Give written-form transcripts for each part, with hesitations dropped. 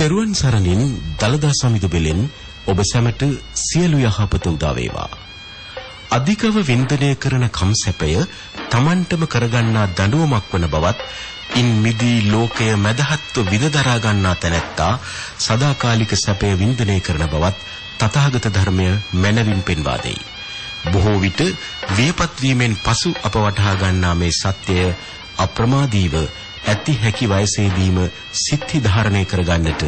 තෙරුවන් සරණින් දලදා සමිඳු බෙලෙන් ඔබ සැමට සියලු යහපත උදා වේවා. අධිකව වින්දනය කරන කම්සැපය Tamanටම කරගන්නා දඬුවමක් වන බවත් ඉන් මිදී ලෝකය මැදහත්ව විඳදරා ගන්නා තැනැත්තා සදාකාලික සැපය වින්දනය කරන බවත් තථාගත ධර්මය මැනවින් පෙන්වා දෙයි. බොහෝ විට වියපත් වීමෙන් පසු අප වටහා ගන්නා මේ සත්‍යය අප්‍රමාදීව ඇති හැකි වයසේදීම සිත්හි ධාරණය කරගන්නට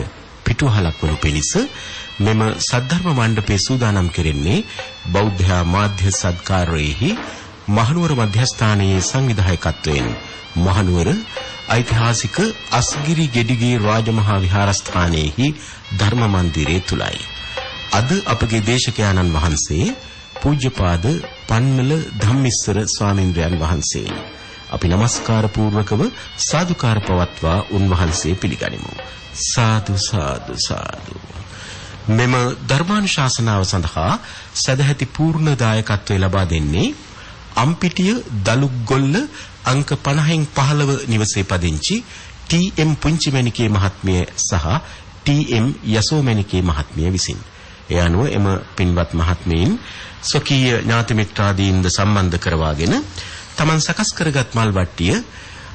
පිටුවහලක් වනු පිණිස මෙම සද්ධර්ම මණ්ඩපයේ සූදානම් කෙරෙන්නේ බෞද්ධ මාධ්‍ය සත්කාරයේහි මහනුවර මධ්‍යස්ථානයේ සංවිධායකත්වයෙන් මහනුවර ඓතිහාසික අස්ගිරි ගෙඩිගේ රාජමහා විහාරස්ථානයේහි ධර්ම මන්දිරයේ තුලයි. අද අපගේ දේශකයාණන් වහන්සේ පූජ්‍යපාද පන්මල ධම්මිස්සර ස්වාමින්ද්‍රයන් වහන්සේ. අපි নমස්කාර පූර්වකව සාදුකාර පවත්වා උන්වහන්සේ පිළිගනිමු. සාදු සාදු සාදු. මෙම ධර්මානුශාසනාව සඳහා සදැහැති පූර්ණ දායකත්වය ලබා දෙන්නේ අම්පිටිය දලුග්ගොල්ල අංක 50න් 15 නිවසේ පදිංචි ටී.එම්. පුංචිමැණිකේ මහත්මිය සහ ටී.එම්. යසෝමැණිකේ මහත්මිය විසින්. ඒ අනුව එම පින්වත් මහත්මීන් ස්වකීය ඥාති මිත්‍රාදීන්ද සම්බන්ධ කරවාගෙන තමන් සකස් කරගත් මල් වට්ටිය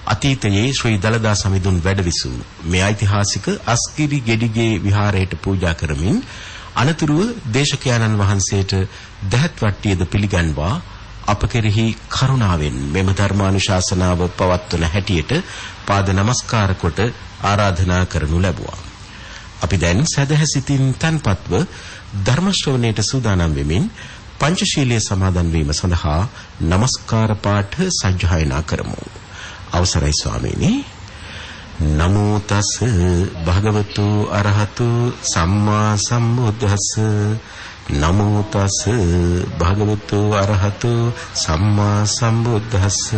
අතීතයේ ශ්‍රී දලදා සමිඳුන් වැඩවිසූ මේ ඓතිහාසික අස්ගිරි ගෙඩිගේ විහාරයට පූජා කරමින් අනතුරුව දේශකයාණන් වහන්සේට දහත් වට්ටියද පිළිගන්වා අප කෙරෙහි කරුණාවෙන් මෙම ධර්මානුශාසනාව පවත්වන හැටියට පාද නමස්කාර කොට ආරාධනා කරනු ලැබුවා. අපි දැන් සදහසිතින් තන්පත්ව ධර්ම ශ්‍රවණයට සූදානම් වෙමින් පංචශීලයේ සමාදන් වීම සඳහා নমස්කාර පාඨ සජ්ජායනා කරමු. අවසරයි ස්වාමීනි. නමෝ තස් භගවතු අරහතු සම්මා සම්බුද්දස්ස. නමෝ තස් භගවතු අරහතු සම්මා සම්බුද්දස්ස.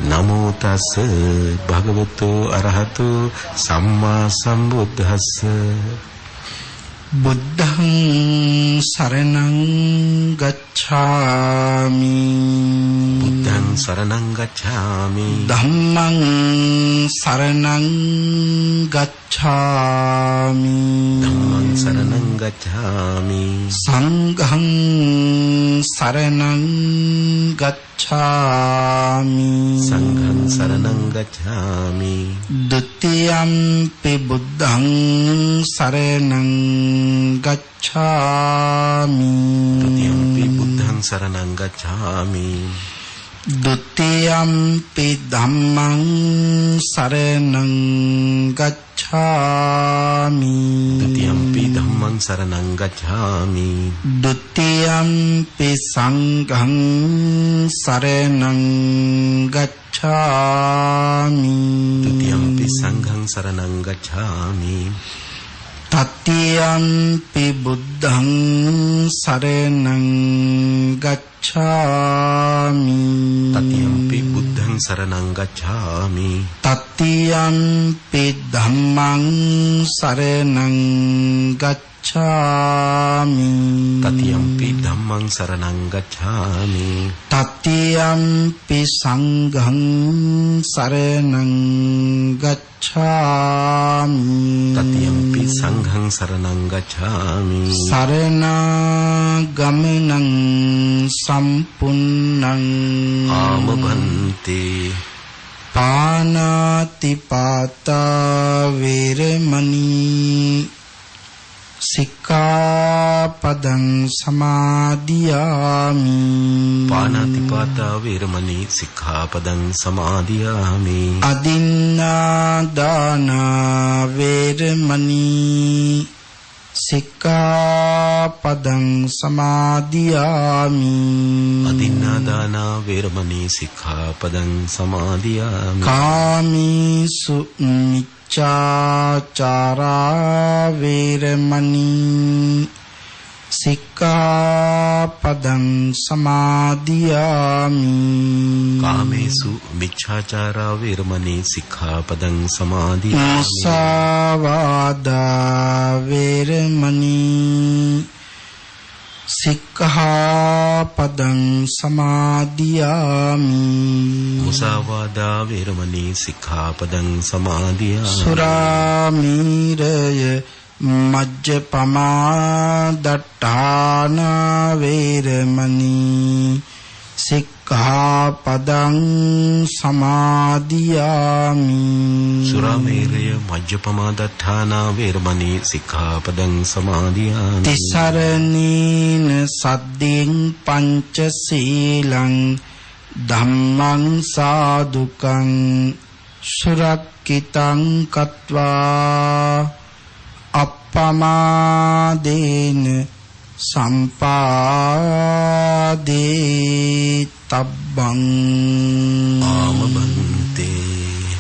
නමෝ තස් භගවතු අරහතු සම්මා සම්බුද්දස්ස. බුද්ධං සරණං ගච්ඡාමි. බුද්ධං සරණං ගච්ඡාමි. ධම්මං සරණං ගච්ඡාමි. ධම්මං සරණං ගච්ඡාමි. සංඝං සරණං ගච්ඡාමි. සංඝං සරණං ගච්ඡාමි. ဒ ුතියම්පි බුද්ධං සරණං ගච්ඡාමි. ဒ ුතියම්පි බුද්ධං සරණං ගච්ඡාමි. ဒ ුතියම්පි ධම්මං සරණං ගච්ඡාමි. ဒ ුතියම්පි ධම්මං සරණං ගච්ඡාමි. ဒ ුතියම්පි සංඝං සරණං ගච්ඡාමි. ဒ ුතියම්පි සංඝං සරණං ගච්ඡාමි. තතියම්පි බුද්ධං සරණං ගච්ඡාමි. තතියම්පි බුද්ධං සරණං ගච්ඡාමි. තතියම්පි ධම්මං සරණං ගච්ඡාමි. තතියම්පි ධම්මං සරණං ගච්ඡාමි. තතියම්පි සංඝං සරණං ගච්ඡාමි. තතියම්පි සංඝං සරණං ගච්ඡාමි. සරණාගමනං සම්පුන්නං ආමබන්තේ. පානාතිපාතා වේරමණී සික්ඛාපදං සමාදියාමි. පානාතිපාතා වේරමණී සික්ඛාපදං සමාදියාමි. අදින්නා දාන වේරමණී සික්ඛාපදං සමාදියාමි. අදින්නා දාන වේරමණී සික්ඛාපදං සමාදියාමි. කාමීසු මිච්ඡාචාරා වේරමණී සික්ඛාපදං සමාදියාමි. කාමේසු මිච්ඡාචාරා වේරමණී සික්ඛාපදං සමාදියාමි. මුසාවාදා වේරමණී සික්ඛාපදං සමාදියාමි මුසාවාදා වේරමණී සික්ඛාපදං සමාදියාමි සුරාමීරය මජ්ජපමා දට්ඨාන වේරමණී සික්ඛාපදං සමාදියාමි සුරාමේරය මජ්ජපමා දට්ඨාන වේරමණී සික්ඛාපදං සමාදියාමි තිසරණීන සද්දෙන් පංචශීලං ධම්මං සාදුකං සුරක්ඛිතං කତ୍වා අප්පමාදේන සම්පාදේ තබ්බං ආමබන්තේ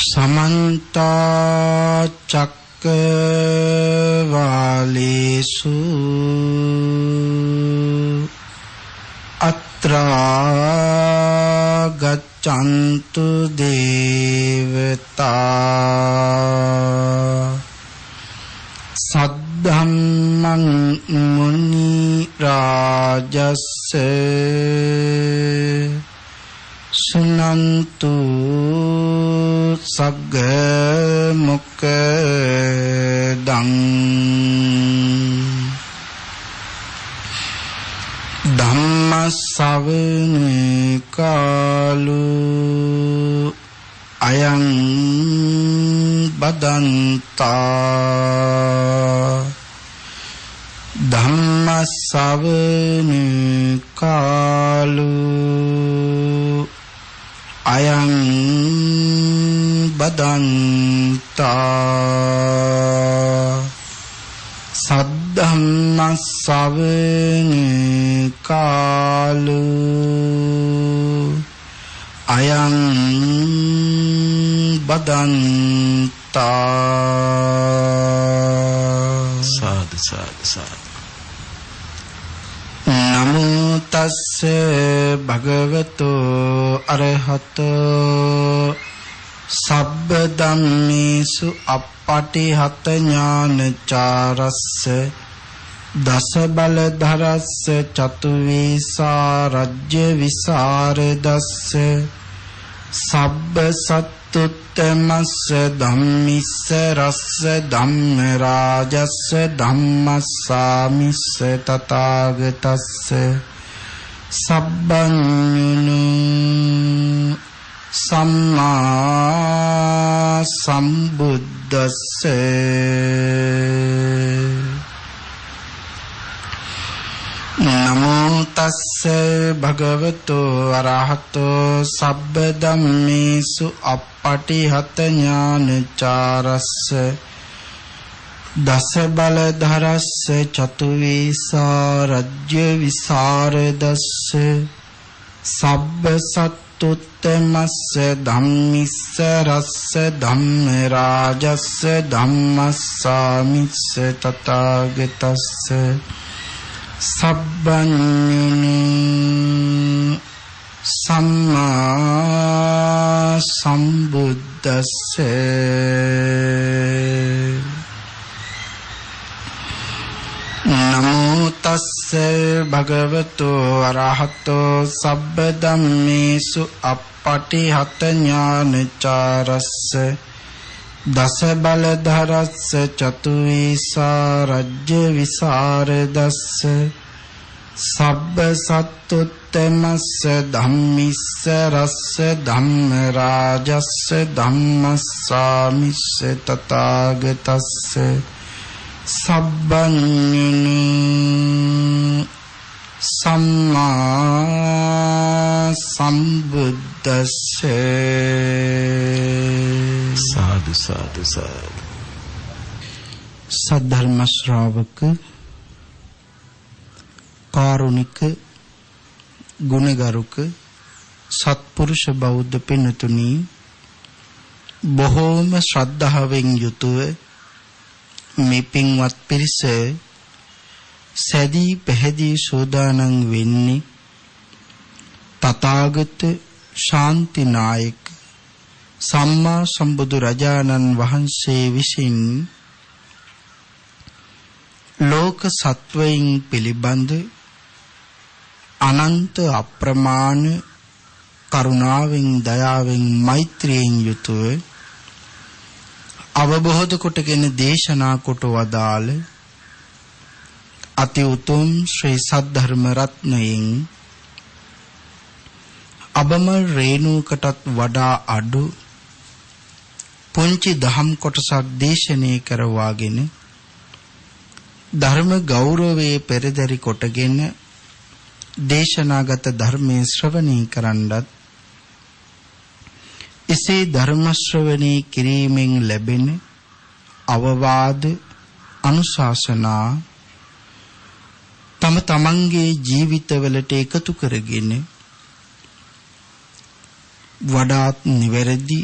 සමන්ත චක්කවාලේසු අත්‍රා ගච්ඡන්තු දේවතා සද්ධම්මං මුනි රාජස්ස සුනන්තු සග්ග මොක්ඛදං ධම්ම ශ්‍රවණ කාලෝ අයං බදන්තා ධම්ම ශ්‍රවණ කාලෝ අයං බදන්තා සද්ධම්ම ශ්‍රවණ කාලෝ අයං බදන්තා සාදු සාදු සාදු නමෝ තස්ස භගවතෝ අරහතෝ සබ්බ ධම්මේසු අප්පටිහත ඥානචාරස්ස දස බල ධරස්ස චතු වේසා රජ්‍ය විසරදස්ස සබ්බ සත්තුත්තමස්ස ධම්මිස්ස රස්ස ධම්ම රාජස්ස ධම්මස්සාමිස්ස තථාගතස්ස සබ්බඤුනු සම්මා සම්බුද්දස්ස නමෝ තස්ස භගවතෝ අරහතෝ සබ්බ ධම්මේසු අප්පටිහත ඥානචාරස්ස දස බල ධරස්ස චතු වේසා රජ්‍ය විසරදස්ස සබ්බ සත්තුත්තමස්ස ධම්මිස්ස රස්ස ධම්ම රාජස්ස ධම්මස්සාමිස්ස තථාගතස්ස සබ්බඤුනු සම්මා සම්බුද්දස්ස නමෝ තස්ස භගවතෝ අරහතෝ සබ්බ ධම්මේසු අප්පටිහත ඥානචාරස්ස දස බල ධරස්ස චතු වේසා රජ්‍ය විසරදස්ස සබ්බ සත්තුත්තමස්ස ධම්මිස්ස රස්ස ධම්ම රාජස්ස ධම්මස්සාමිස්ස තථාගතස්ස සබ්බඤුනු සම්මා සම්බුද්දස්ස සාදු සාදු සාදු සද්ධර්ම ශ්‍රාවක කාරුණික ගුණගරුක සත්පුරුෂ බෞද්ධ පින්තුනි බොහෝම ශ්‍රද්ධාවෙන් යුතුව මේ පින්වත් පිරිස සැදී පැහැදී සෝදානම් වෙන්නේ තථාගත ශාන්තිනායක සම්මා සම්බුදු රජාණන් වහන්සේ විසින් ලෝක සත්වයින් පිළිබඳ අනන්ත අප්‍රමාණ කරුණාවෙන් දයාවෙන් මෛත්‍රියෙන් යුතුව අවබෝධ කොටගෙන දේශනා කොට වදාළ අති උතුම් ශ්‍රී සද්ධර්ම රත්නයෙන් අබමල් රේණුකටත් වඩා අඩු පුංචි දහම් කොටසක් දේශනා කරවාගෙන ධර්ම ගෞරවයේ පෙරදරි කොටගෙන දේශනාගත ධර්මයේ ශ්‍රවණය කරන්නත් එසේ ධර්ම ශ්‍රවණය කිරීමෙන් ලැබෙන අවවාද අනුශාසනා තම තමන්ගේ ජීවිතවලට එකතු කරගෙන වඩාත් නිවැරදි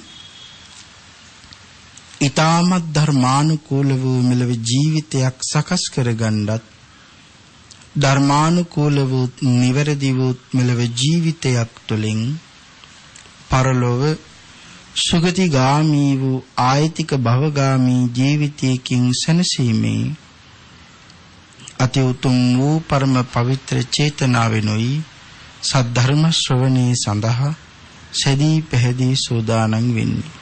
ඊ타මත් ධර්මානුකූල වූ මෙලව ජීවිතයක් සකස් කරගන්නත් ධර්මානුකූල වූ නිවැරදි වූ මෙලව ජීවිතයක් තුළින් පරලොව සුගතිගාමී වූ ආයතික භවගාමී ජීවිතයකින් සැනසීමේ අති උතුම් වූ පරම පවිත්‍ර චේතනාවෙනුයි සද්ධර්ම ශ්‍රවණේ සඳහා සැදී පැහැදී සූදානම් වෙන්නේ.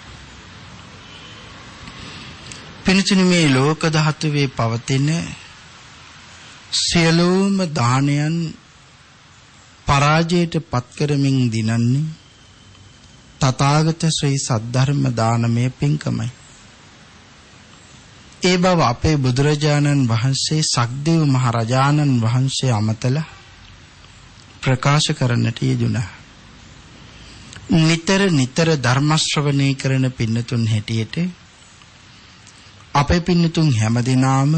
පින්තුනි, මේ ලෝක ධාතුවේ පවතින සියලුම දානයන් පරාජයට පත් කරමින් දිනන්නේ තථාගත ශ්‍රී සද්ධර්ම දානමය පින්කමයි. ඒ බව අපේ බුදුරජාණන් වහන්සේ සක්දේව මහ රජාණන් වහන්සේ අමතලා ප්‍රකාශ කරන්නට යෙදුණා. නිතර ධර්ම ශ්‍රවණය කරන පින්නතුන් හැටියට අපේ පින්නතුන් හැමදිනාම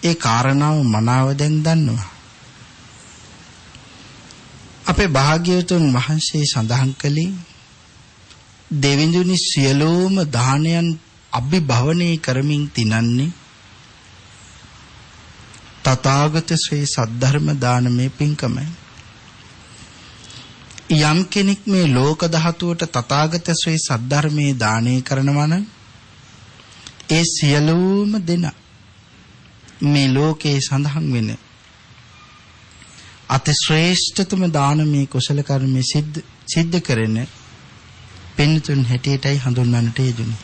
ඒ කාරණාව මනාව දැන් දන්නවා. අපේ භාග්‍යවතුන් වහන්සේ සඳහන් කළේ දෙවිඳුනි සියලුම දානයන් අභිභවනය කරමින් තිනන්නේ තථාගත ශ්‍රී සද්ධර්ම දානමය පින්කමයි. යම් කෙනෙක් මේ ලෝක ධාතුවට තථාගත ශ්‍රී සද්ධර්මයේ දානය කරනවා නම් ඒ සියලුම දෙනා මේ ලෝකේ සඳහන් වෙන අති ශ්‍රේෂ්ඨතම දානමය කුසල කර්මයේ සිද්ධ කරන පින්තුන් හැටියටයි හඳුන්වන්නට යෙදුනේ.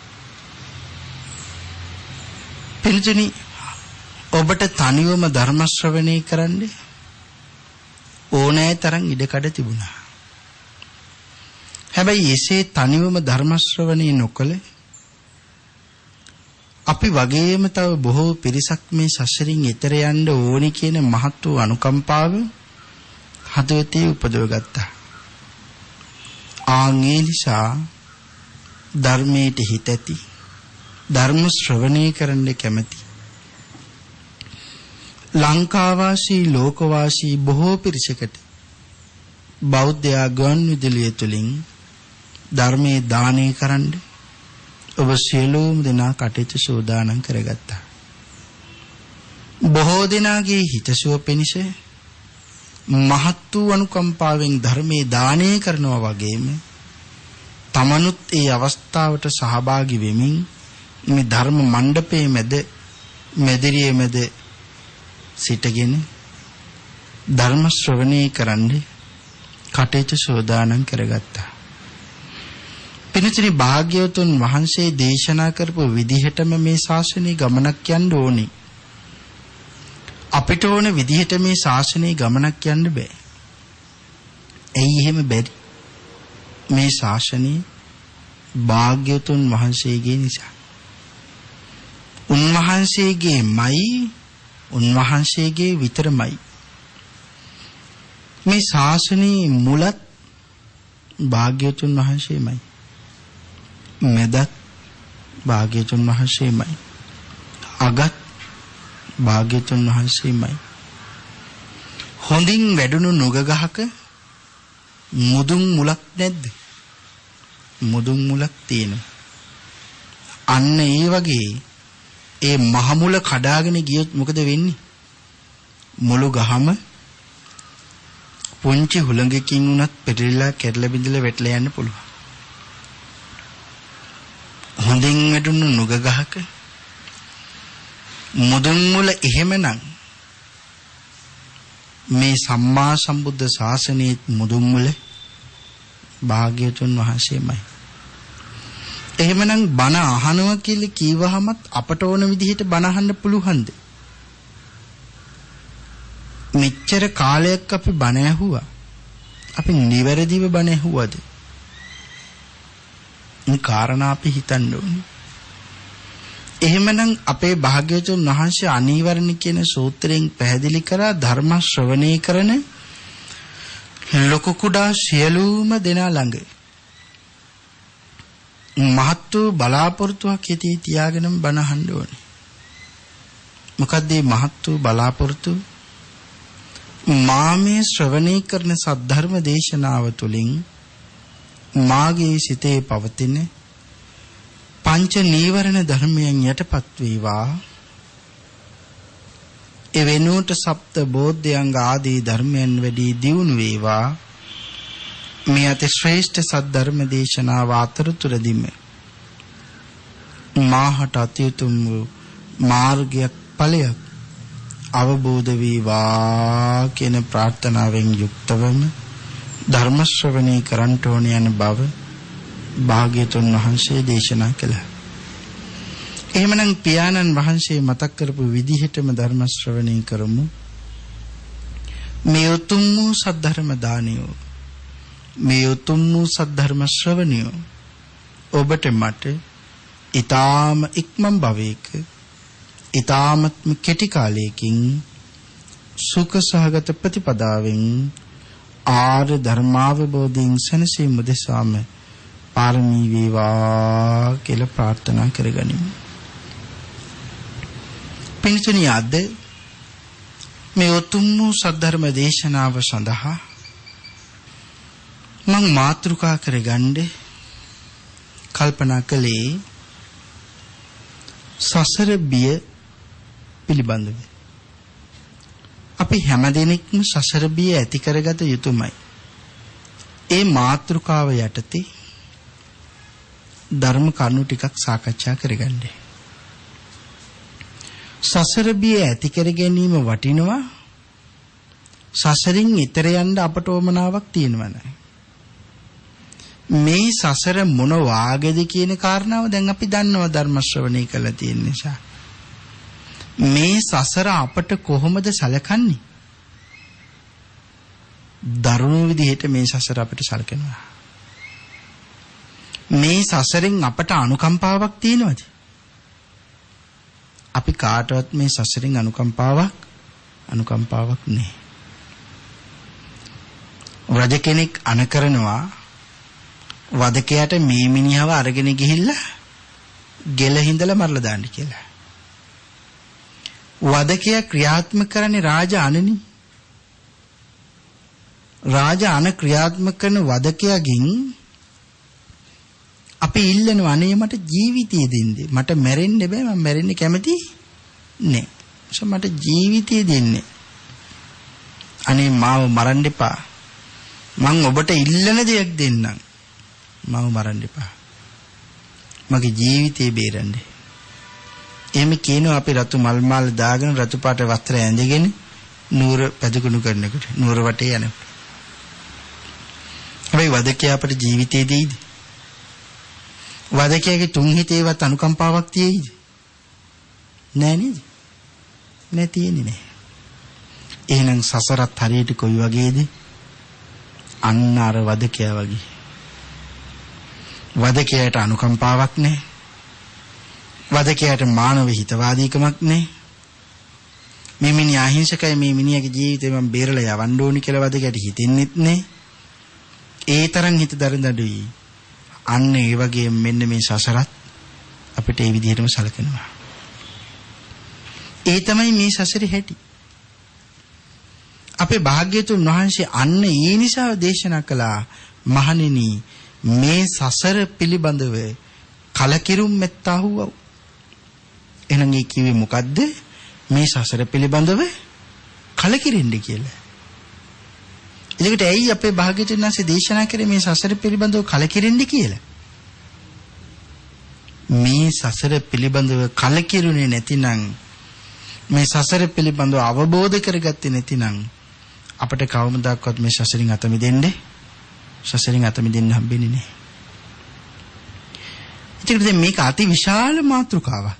පින්තුනි, ඔබට තනිවම ධර්ම ශ්‍රවණය කරන්න ඕනෑ තරම් ඉඩකඩ තිබුණා. හැබැයි එසේ තනිවම ධර්ම ශ්‍රවණය නොකළ අපි වගේම තව බොහෝ පිරිසක් මේ සසරින් එතර යන්න ඕනි කියන මහත් වූ අනුකම්පාව හදවතේ උපදවගත්තා. ආන්ගේ නිසා ධර්මයට හිත ඇති, ධර්ම ශ්‍රවණය කරන්න කැමැති ලංකාවාසී ලෝකවාසී බොහෝ පිරිසකට බෞද්ධ ගුවන් විදුලිය තුලින් ධර්මයේ දානය කරන්න ඔබ සියලුම දෙනා කටයුතු සූදානම් කරගත්තා. බොහෝ දෙනාගේ හිතසුව පිණිස මහත් වූ අනුකම්පාවෙන් ධර්මයේ දානය කරනවා වගේම තමනුත් ඒ අවස්ථාවට සහභාගී වෙමින් මේ ධර්ම මණ්ඩපයේ මැදිරියේ මැද සිටගෙන ධර්ම ශ්‍රවණය කරන්න කටයුතු සූදානම් කරගත්තා. පින්තුනි, භාග්‍යවතුන් වහන්සේ දේශනා කරපු විදිහටම මේ ශාසනය ගමනක් යන්න ඕනේ. අපිට ඕන විදිහට මේ ශාසනය ගමනක් යන්න බෑ. ඇයි එහෙම බැරි? මේ ශාසනය භාග්‍යවතුන් වහන්සේගේ නිසා. උන්වහන්සේගේ විතරමයි. මේ ශාසනයේ මුලත් භාග්‍යවතුන් වහන්සේමයි. මැදත් භාග්‍යවතුන් වහන්සේමයි. අගත් භාග්‍යවතුන් වහන්සේමයි. හොඳින් වැඩුණු නුග ගහක මුදුන් මුලක් නැද්ද? මුදුන් මුලක් තියෙනවා. අන්න ඒ වගේ ඒ මහ මුල කඩාගෙන ගියොත් මොකද වෙන්නේ? මුළු ගහම පුංචි හුළඟකින් උනත් පෙරලිලා කැඩලා බිඳලා වැටලා යන්න පුළුවන්. හොඳින් වැඩුණු නුග ගහක මුදුන් මුල එහෙමනම් මේ සම්මා සම්බුද්ධ ශාසනයේ මුදුන් මුල භාග්‍යවතුන් වහන්සේමයි. එහෙමනම් බණ අහනවා කියලා කීවහමත් අපට ඕන විදිහට බණ අහන්න පුළුවන්ද? මෙච්චර කාලයක් අපි බණ ඇහුවා. අපි නිවැරදිව බණ ඇහුවද? මේ කාරණා අපි හිතන්න ඕනේ. එහෙමනම් අපේ භාග්‍යවතුන් වහන්සේ අනීවරණ කියන සූත්‍රයෙන් පැහැදිලි කරා ධර්ම ශ්‍රවණය කරන ලොකු කුඩා සියලුම දෙනා ළඟ මහත් වූ බලාපොරොත්තුවක් හිතේ තියාගෙනම බණ අහන්න ඕනේ. මොකද්ද මේ මහත් වූ බලාපොරොත්තුව? මා මේ ශ්‍රවණය කරන සද්ධර්ම දේශනාව තුළින් මාගේ සිතේ පවතින පංච නීවරණ ධර්මයන් යටපත් වේවා. ඒ වෙනුවට සප්ත බෝධ්‍යංග ආදී ධර්මයන් වැඩි දියුණු වේවා. මේ අති ශ්‍රේෂ්ඨ සද්ධර්ම දේශනාව අතරතුරදීම මාහට අතිඋතුම් වූ මාර්ගයක් ඵලයක් අවබෝධ වේවා කියන ප්‍රාර්ථනාවෙන් යුක්තවම ධර්ම ශ්‍රවණය කරන්ට ඕන යන බව භාග්‍යතුන් වහන්සේ දේශනා කළා. එහෙමනම් පියාණන් වහන්සේ මතක් කරපු විදිහටම ධර්ම ශ්‍රවණය කරමු. මේ උතුම් වූ සද්ධර්ම දානය, මේ උතුම් වූ සද්ධර්ම ශ්‍රවණය ඔබට මට ඊ타ම ඉක්මන් භවයක ඊ타මත්ම කෙටි කාලයකින් සුඛ සහගත ප්‍රතිපදාවෙන් ආර්ය ධර්මාවබෝධයෙන් සැනසීම උදෙසාම පාරමී වේවා කියලා ප්‍රාර්ථනා කරගනිමු. පින්තුනි, අද මේ උතුම් වූ සද්ධර්ම දේශනාව සඳහා මම මාතෘකා කරගන්න කල්පනා කළේ සසර බිය පිළිබඳව. අපි හැමදෙනෙක්ම සසර බිය ඇති කරගත යුතුමයි. ඒ මාතෘකාව යටතේ ධර්ම කරුණු ටිකක් සාකච්ඡා කරගන්න. සසර බිය ඇති කර ගැනීම වටිනවා. සසරින් ඈතර යන්න අපට ඕමනාවක් තියෙනවා නේද? මේ සසර මොන වාගේද කියන කාරණාව දැන් අපි දන්නවා ධර්ම ශ්‍රවණය කළා තියෙන නිසා. මේ සසර අපට කොහොමද සැලකන්නේ? දරුණු විදිහට මේ සසර අපට සැලකනවා. මේ සසරෙන් අපට අනුකම්පාවක් තියෙනවද? අපි කාටවත් මේ සසරෙන් අනුකම්පාවක් නැහැ. රජ කෙනෙක් අණ කරනවා වදකයාට මේ මිනිහව අරගෙන ගිහිල්ලා ගෙල හිඳලා මරලා දාන්න කියලා. වදකයා ක්‍රියාත්මක කරන්නේ රාජ අණනේ. රාජ අණ ක්‍රියාත්මක කරන වදකයාගෙන් අපි ඉල්ලනවා අනේ මට ජීවිතය දෙන්න. මට මැරෙන්න බෑ, මම මැරෙන්න කැමති නෑ. මට ජීවිතය දෙන්න. අනේ මාව මරන්න එපා. මං ඔබට ඉල්ලන දෙයක් දෙන්නම්. මාව මරන්න එපා. මගේ ජීවිතේ බේරන්න. එහෙම කියනවා අපි රතු මල් මාල දාගෙන රතු පාට වස්ත්‍ර ඇඳගෙන නూరు පැදුකුණු කරනකොට නూరు වටේ යනකොට. හැබැයි වදකයා අපට ජීවිතේ දෙයිද? වදකයාගේ තුන් හිතේවත් අනුකම්පාවක් තියෙයිද? නෑ නේද? නෑ, තියෙන්නේ නෑ. එහෙනම් සසරත් හරියට කොයි වගේද? අන්න අර වදකයා වගේ. වදකයාට අනුකම්පාවක් නැහැ. වදකයාට මානව හිතවාදීකමක් නැහැ. මේ මිනිහා අහිංසකයි, මේ මිනිහාගේ ජීවිතේ මම බේරලා යවන්න ඕනි කියලා වදකයාට හිතෙන්නෙත් නැහැ. ඒ තරම් හිත දරදඬුයි. අන්න ඒ වගේ මෙන්න මේ සසරත් අපිට ඒ විදිහටම සැලකෙනවා. ඒ තමයි මේ සසරේ හැටි. අපේ භාග්‍යතුන් වහන්සේ අන්න ඒ නිසා දේශනා කළා, මහණෙනි මේ සසර පිළිබඳව කලකිරුම් මෙත්තාහුව. එහෙනම් ඒ කිව්වේ මොකද්ද? මේ සසර පිළිබඳව කලකිරෙන්න කියලා. එතකොට ඇයි අපේ භාග්‍යවතුන් වහන්සේ දේශනා කරේ මේ සසර පිළිබඳව කලකිරෙන්න කියලා? මේ සසර පිළිබඳව කලකිරුනේ නැතිනම් මේ සසර පිළිබඳව අවබෝධ කරගත්තේ නැතිනම් අපිට කවමදාකවත් මේ සසරින් අත මිදෙන්න හම්බෙන්නේ නැහැ. ඒකට මේක අති විශාල මාතෘකාවක්.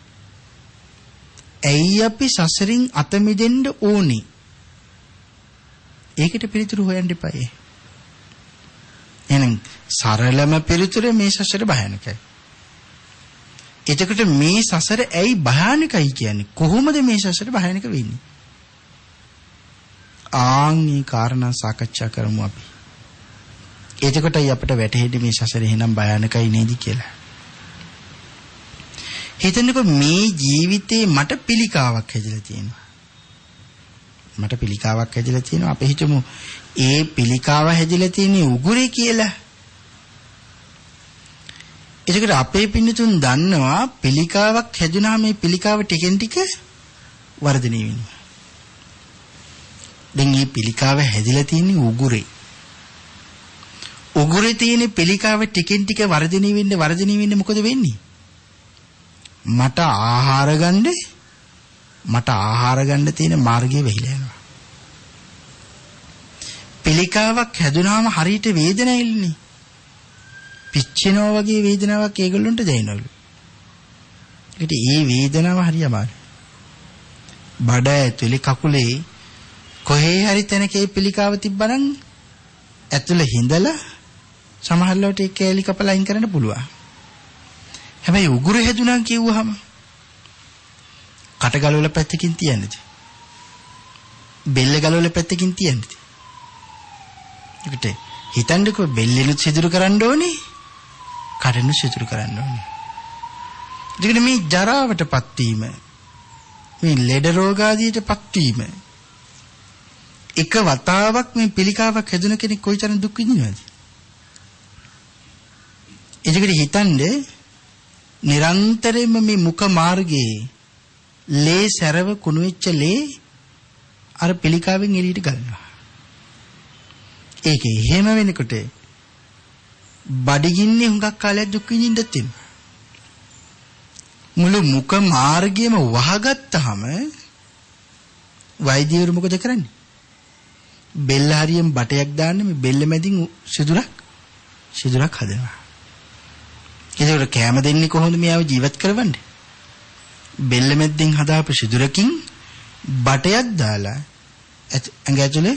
ඇයි අපි සසරින් අත මිදෙන්න ඕනේ? ඒකට පිළිතුරු හොයන්න එපායි. එහෙනම් සරලම පිළිතුර මේ සසර භයානකයි. එතකොට මේ සසර ඇයි භයානකයි කියන්නේ? කොහොමද මේ සසර භයානක වෙන්නේ? ආන්ගේ කාරණා සාකච්ඡා කරමු අපි. එතකොටයි අපිට වැටහෙන්නේ මේ සසර එහෙනම් භයානකයි නේද කියලා. හිතන්නකෝ මේ ජීවිතේ මට පිළිකාවක් හැදිලා තියෙනවා. අපි හිතමු ඒ පිළිකාව හැදිලා තියෙන්නේ උගුරේ කියලා. එතකොට අපේ පින්නතුන් දන්නවා පිළිකාවක් හැදුනහම මේ පිළිකාව ටිකෙන් ටික වර්ධනය වෙනවා. දැන් මේ පිළිකාව හැදිලා තියෙන්නේ උගුරේ. උගුරේ තියෙන පිළිකාව ටිකෙන් ටික වර්ධනය වෙන්නේ මොකද වෙන්නේ? මට ආහාර ගන්න තියෙන මාර්ගය වෙහිලා යනවා. පිළිකාවක් හැදුනහම හරියට වේදනයිල්නේ. පිච්චෙනවා වගේ වේදනාවක් ඒගොල්ලන්ට දැනෙනවලු. ඒකට ඒ වේදනාව හරි අමාරුයි. බඩ ඇතුලේ කකුලේ කොහේ හරි තැනක ඒ පිළිකාව තිබ්බනම් ඇතුලේ හිඳලා සමහරවිට ඒ කෑලි කපලා අයින් කරන්න පුළුවන්. හැබැයි උගුර හැදුනන් කිව්වහම කට ගලවල පැත්තකින් තියන්නද? බෙල්ල ගලවල පැත්තකින් තියන්නද? ඒකට හිතන්නකෝ බෙල්ලෙනුත් සිදුරු කරන්න ඕනේ, කටෙනුත් සිදුරු කරන්න ඕනේ. ඒකට මේ ජරාවටපත් වීම, මේ ලෙඩ රෝග ආදීටපත් වීම එක වතාවක් මේ පිළිකාවක් හැදුන කෙනෙක් කොයිතරම් දුක් විඳිනවද? ඒකට හිතන්නේ නිරන්තරයෙන්ම මේ මුඛ මාර්ගයේ ලේ සැරව කුණු වෙච්ච ලේ අර පිළිකාවෙන් එළියට ගන්නවා. ඒකේ එහෙම වෙනකොට බඩගින්නේ හුඟක් කාලයක් දුක් විඳින්නත් තියෙනවා. මුළු මුඛ මාර්ගයම වහගත්තාම වෛද්‍යවරු මොකද කරන්නේ? බෙල්ල හරියෙන් බටයක් දාන්න මේ බෙල්ල මැදින් සිදුරක් හදනවා. ඒකට කැම දෙන්නේ කොහොමද මෙයාව ජීවත් කරවන්නේ? බෙල්ල මැද්දෙන් හදාපු සිදුරකින් බටයක් දාලා ඇඟ ඇතුලේ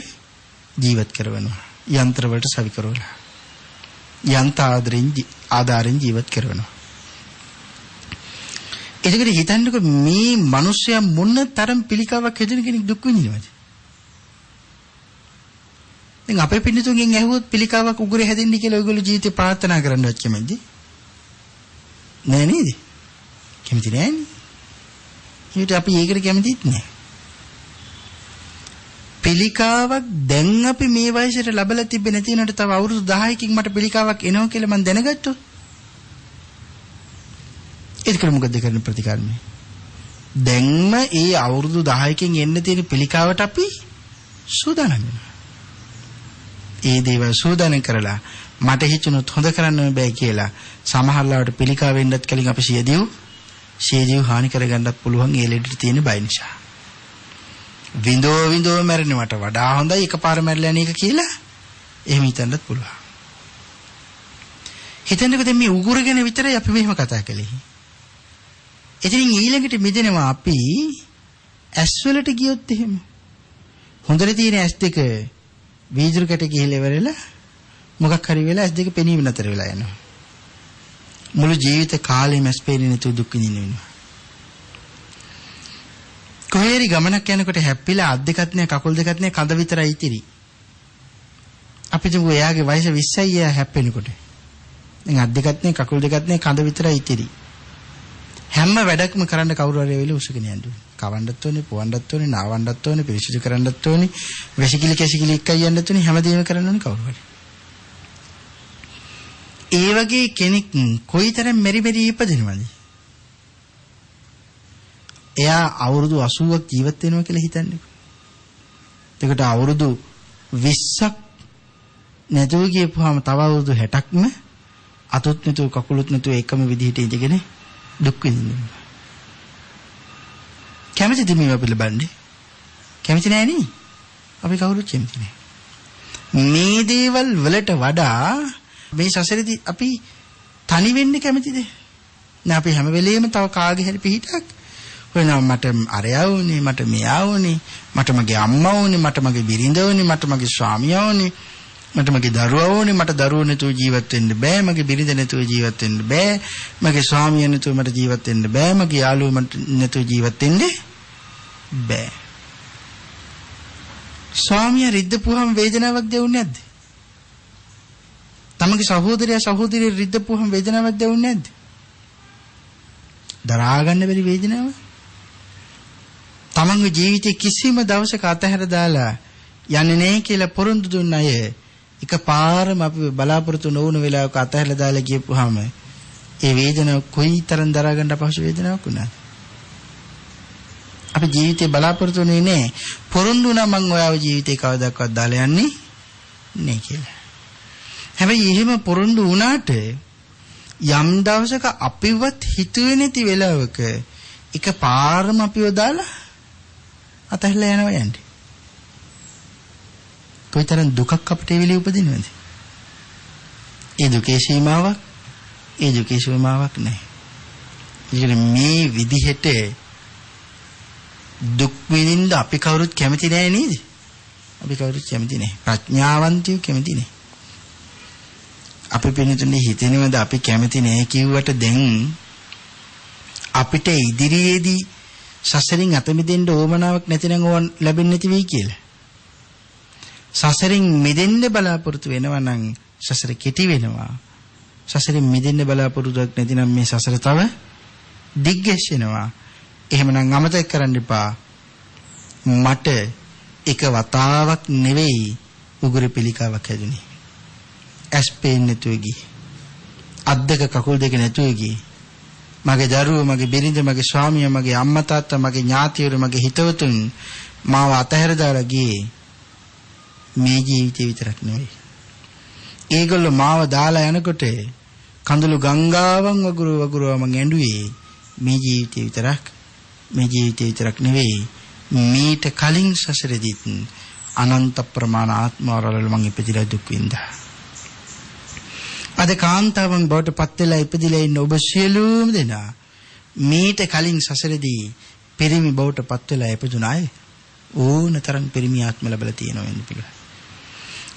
ජීවත් කරවනවා. යන්ත්‍ර වලට සවි කරවලා. යන්ත්‍ර ආධාරයෙන් ජීවත් කරනවා. ඒකට හිතන්නකෝ මේ මිනිස්සයා මොන තරම් පිළිකාවක් හදන කෙනෙක් දුක් විඳිනවද? දැන් අපේ පින්නතුන්ගෙන් ඇහුවොත් පිළිකාවක් උගුරේ හැදෙන්න කියලා ඔයගොල්ලෝ ජීවිතේ ප්‍රාර්ථනා කරන්නවත් කැමතිද? නෑ නේද? කැමති නෑනේ. ඊට අපි ඒකට කැමතිත් නෑ. පිළිකාවක් දැන් අපි මේ වයසට ලැබලා තිබෙන්නේ නැති වෙනට තව අවුරුදු 10කින් මට පිළිකාවක් එනවා කියලා මම දැනගත්තොත් ඒකට මොකද කරන්න ප්‍රතිකාරමයි? දැන්ම ඒ අවුරුදු 10කින් එන්න තියෙන පිළිකාවට අපි සූදානම් වෙනවා. ඒ දේවල් සූදානම් කරලා මට හිතුනොත් හොඳ කරන්න බෑ කියලා සමහරවිට පිළිකාව වෙන්නත් කලින් අපි සියදිව හානි කරගන්නත් පුළුවන් ඒ ලෙඩට තියෙන බය නිසා. විඳෝ මැරෙනවට වඩා හොඳයි එකපාර මැරලා යන එක කියලා එහෙම හිතන්නත් පුළුවන්. හිතන්නකෝ දැන් මේ උගුර ගැන විතරයි අපි මෙහෙම කතා කළේ. ඉතින් ඊළඟට මිදෙනවා අපි ඇස් වලට ගියොත් එහෙම. හොඳට තියෙන ඇස් දෙක වීදුරුකට ගිහිල්ලා ඉවරලා මොකක් හරි වෙලා ඇස් දෙක පෙනීම නතර වෙලා යනවා. මුළු ජීවිත කාලෙම ඇස් පේන්නේ නැතුව දුක් විඳිනවා. කොහේරි ගමනක් යනකොට හැප්පිලා අත් දෙකත් නෑ කකුල් දෙකත් නෑ කඳ විතරයි ඉතිරි. අපි දුක එයාගේ වයස 20යි එයා හැප්පෙනකොට. දැන් අත් දෙකත් නෑ කකුල් දෙකත් නෑ කඳ විතරයි ඉතිරි. හැම වැඩක්ම කරන්න කවුරු හරි වෙලෙ උසගෙන යන්න ඕනේ. කවන්නත් ඕනේ, පොවන්නත් ඕනේ, නාවන්නත් ඕනේ, පිරිසිදු කරන්නත් ඕනේ, වැසිකිලි කැසිකිලි එකයි යන්නත් ඕනේ, හැමදේම කරන්න ඕනේ කවුරු හරි. ඒ වගේ කෙනෙක් කොයිතරම් මෙරි ඉපදිනවද? එයා අවුරුදු 80ක් ජීවත් වෙනවා කියලා හිතන්නකෝ. එතකොට අවුරුදු 20ක් නැතුව ගියපුවාම තව අවුරුදු 60ක්ම අතුත් නැතුව කකුලුත් නැතුව එකම විදිහට ඉඳගෙන දුක් විඳිනවා. කැමතිද මේවා පිළිබඳ? කැමති නෑ නේ. අපි කවුරුත් කැමති නෑ. මේ දේවල් වලට වඩා මේ සසරේදී අපි තනි වෙන්න කැමතිද? නෑ අපි හැම වෙලෙම තව කාගේ හරි පිහිටක් වෙනවා. මට අරයා වුනේ, මට මෙයා වුනේ, මට මගේ අම්මා වුනේ, මට මගේ බිරිඳ වුනේ, මට මගේ ස්වාමියා වුනේ, මට මගේ දරුවා වුනේ, මට දරුවෝ නැතුව ජීවත් වෙන්න බෑ, මගේ බිරිඳ නැතුව ජීවත් වෙන්න බෑ, මගේ ස්වාමියා නැතුව මට ජීවත් වෙන්න බෑ, මගේ යාළුවෝ නැතුව ජීවත් වෙන්න බෑ. ස්වාමියා රිද්දපුවාම වේදනාවක් දෙවුනේ නැද්ද? තමගේ සහෝදරයා සහෝදරිය රිද්දපුවාම වේදනාවක් දෙවුනේ නැද්ද? දරා ගන්න බැරි වේදනාවක්. තමන්ගේ ජීවිතේ කිසිම දවසක අතහැර දාලා යන්නේ නැහැ කියලා පොරොන්දු දුන්න අය එකපාරම අපි බලාපොරොත්තු නොවුන වෙලාවක අතහැරලා දාලා ගියපුවාම ඒ වේදනාව කොයිතරම් දරා ගන්න අපහසු වේදනාවක් වුණාද? අපි ජීවිතේ බලාපොරොත්තු වෙන්නේ නැහැ. පොරොන්දු වුණා මං ඔයාව ජීවිතේ කවදාවත් දාලා යන්නේ නැහැ කියලා. හැබැයි එහෙම පොරොන්දු වුණාට යම් දවසක අපිවත් හිතුවේ නැති වෙලාවක එකපාරම අපිව දාලා අතහැරලා යනවා යන්නේ. කොයිතරම් දුකක් අපිට ඒ වෙලේ උපදිනවද? ඒ දුකේ සීමාවක් නැහැ. ඉතින් මේ විදිහට දුක් විඳින්න අපි කවුරුත් කැමති නැහැ නේද? අපි කවුරුත් කැමති නැහැ. ප්‍රඥාවන්තයෝ කැමති නැහැ. අපි පිළිතුරේ හිතෙනවද අපි කැමති නැහැ කිව්වට දැන් අපිට ඉදිරියේදී සසරින් අත මිදෙන්න ඕමනාවක් නැතිනම් ඕවන් ලැබෙන්නේ නැති වෙයි කියලා. සසරින් මිදෙන්න බලාපොරොත්තු වෙනවා නම් සසර කෙටි වෙනවා. සසරින් මිදෙන්න බලාපොරොත්තුවක් නැතිනම් මේ සසර තව දිග්ගැස්සෙනවා. එහෙමනම් අමතක කරන්න එපා. මට එක වතාවක් නෙවෙයි උගුර පිළිකාවක් හැදුනේ. ඇස් පේන්නේ නැතුව ගියේ. අත් දෙක කකුල් දෙක නැතුව ගියේ. මගේ දරුවෝ, මගේ බිරිඳ, මගේ ස්වාමියා, මගේ අම්මා තාත්තා, මගේ ඥාතිවරු, මගේ හිතවතුන් මාව අතහැර දාලා ගියේ. මේ ජීවිතේ විතරක් නෙවෙයි. ඒගොල්ලෝ මාව දාලා යනකොට කඳුළු ගංගාවන් වගුරුවා මං ඇඬුවේ මේ ජීවිතේ විතරක් නෙවෙයි. මීට කලින් සසරෙදිත් අනන්ත ප්‍රමාණ ආත්මවල මං ඉපදිලා දුක් විඳා. අද කාන්තාවන් බවට පත් වෙලා ඉපදිලා ඉන්න ඔබ සියලුම දෙනා මීට කලින් සසරෙදී පිරිමි බවට පත් වෙලා ඉපදුනා අය ඕනතරම් පිරිමි ආත්ම ලැබලා තියෙනවා වෙන්න පුළුවන්.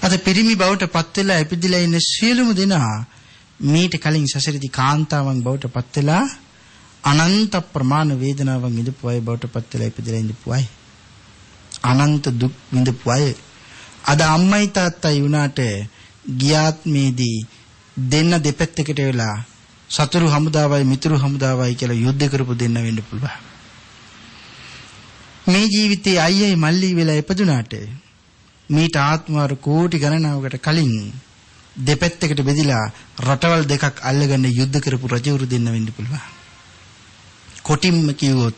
අද පිරිමි බවට පත් වෙලා ඉපදිලා ඉන්න සියලුම දෙනා මීට කලින් සසරෙදී කාන්තාවන් බවට පත් වෙලා අනන්ත ප්‍රමාණ වේදනාවන් විඳපු අය බවට පත් වෙලා ඉපදිලා ඉඳපු අය. අනන්ත දුක් විඳපු අය. අද අම්මයි තාත්තයි වුණාට ගියාත්මේදී දෙන්න දෙපැත්තකට වෙලා සතුරු හමුදාවයි මිතුරු හමුදාවයි කියලා යුද්ධ කරපු දෙන්න වෙන්න පුළුවන්. මේ ජීවිතේ අයියයි මල්ලි වෙලා ඉපදුනාට මීට ආත්මවර කෝටි ගණනාවකට කලින් දෙපැත්තකට බෙදිලා රටවල් දෙකක් අල්ලගෙන යුද්ධ කරපු රජවරු දෙන්න වෙන්න පුළුවන්. කොටින්ම කිව්වොත්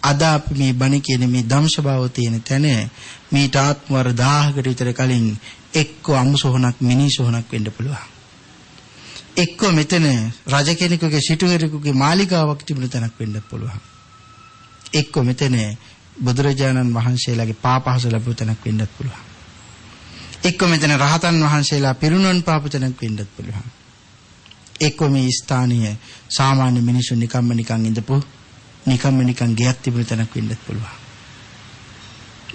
අද අපි මේ බණ කියන මේ ධම්සභාව තියෙන තැන මීට ආත්මවර 1000කට විතර කලින් එක්ක අමුසොහනක් මිනිසොහනක් වෙන්න පුළුවන්. එක්ක මෙතන රජ කෙනෙකුගේ සිටුවරයෙකුගේ මාලිගාවක් තිබුණ තැනක් වෙන්න පුළුවන්. එක්ක මෙතන බුදුරජාණන් වහන්සේලාගේ පාපහස ලැබුව තැනක් වෙන්නත් පුළුවන්. එක්ක මෙතන රහතන් වහන්සේලා පිරුණන් පාපු තැනක් වෙන්නත් පුළුවන්. එක්ක මේ ස්ථානීය සාමාන්‍ය මිනිස්සු නිකන් ඉඳපු නිකන් ගියක් තිබුණ තැනක් වෙන්නත් පුළුවන්.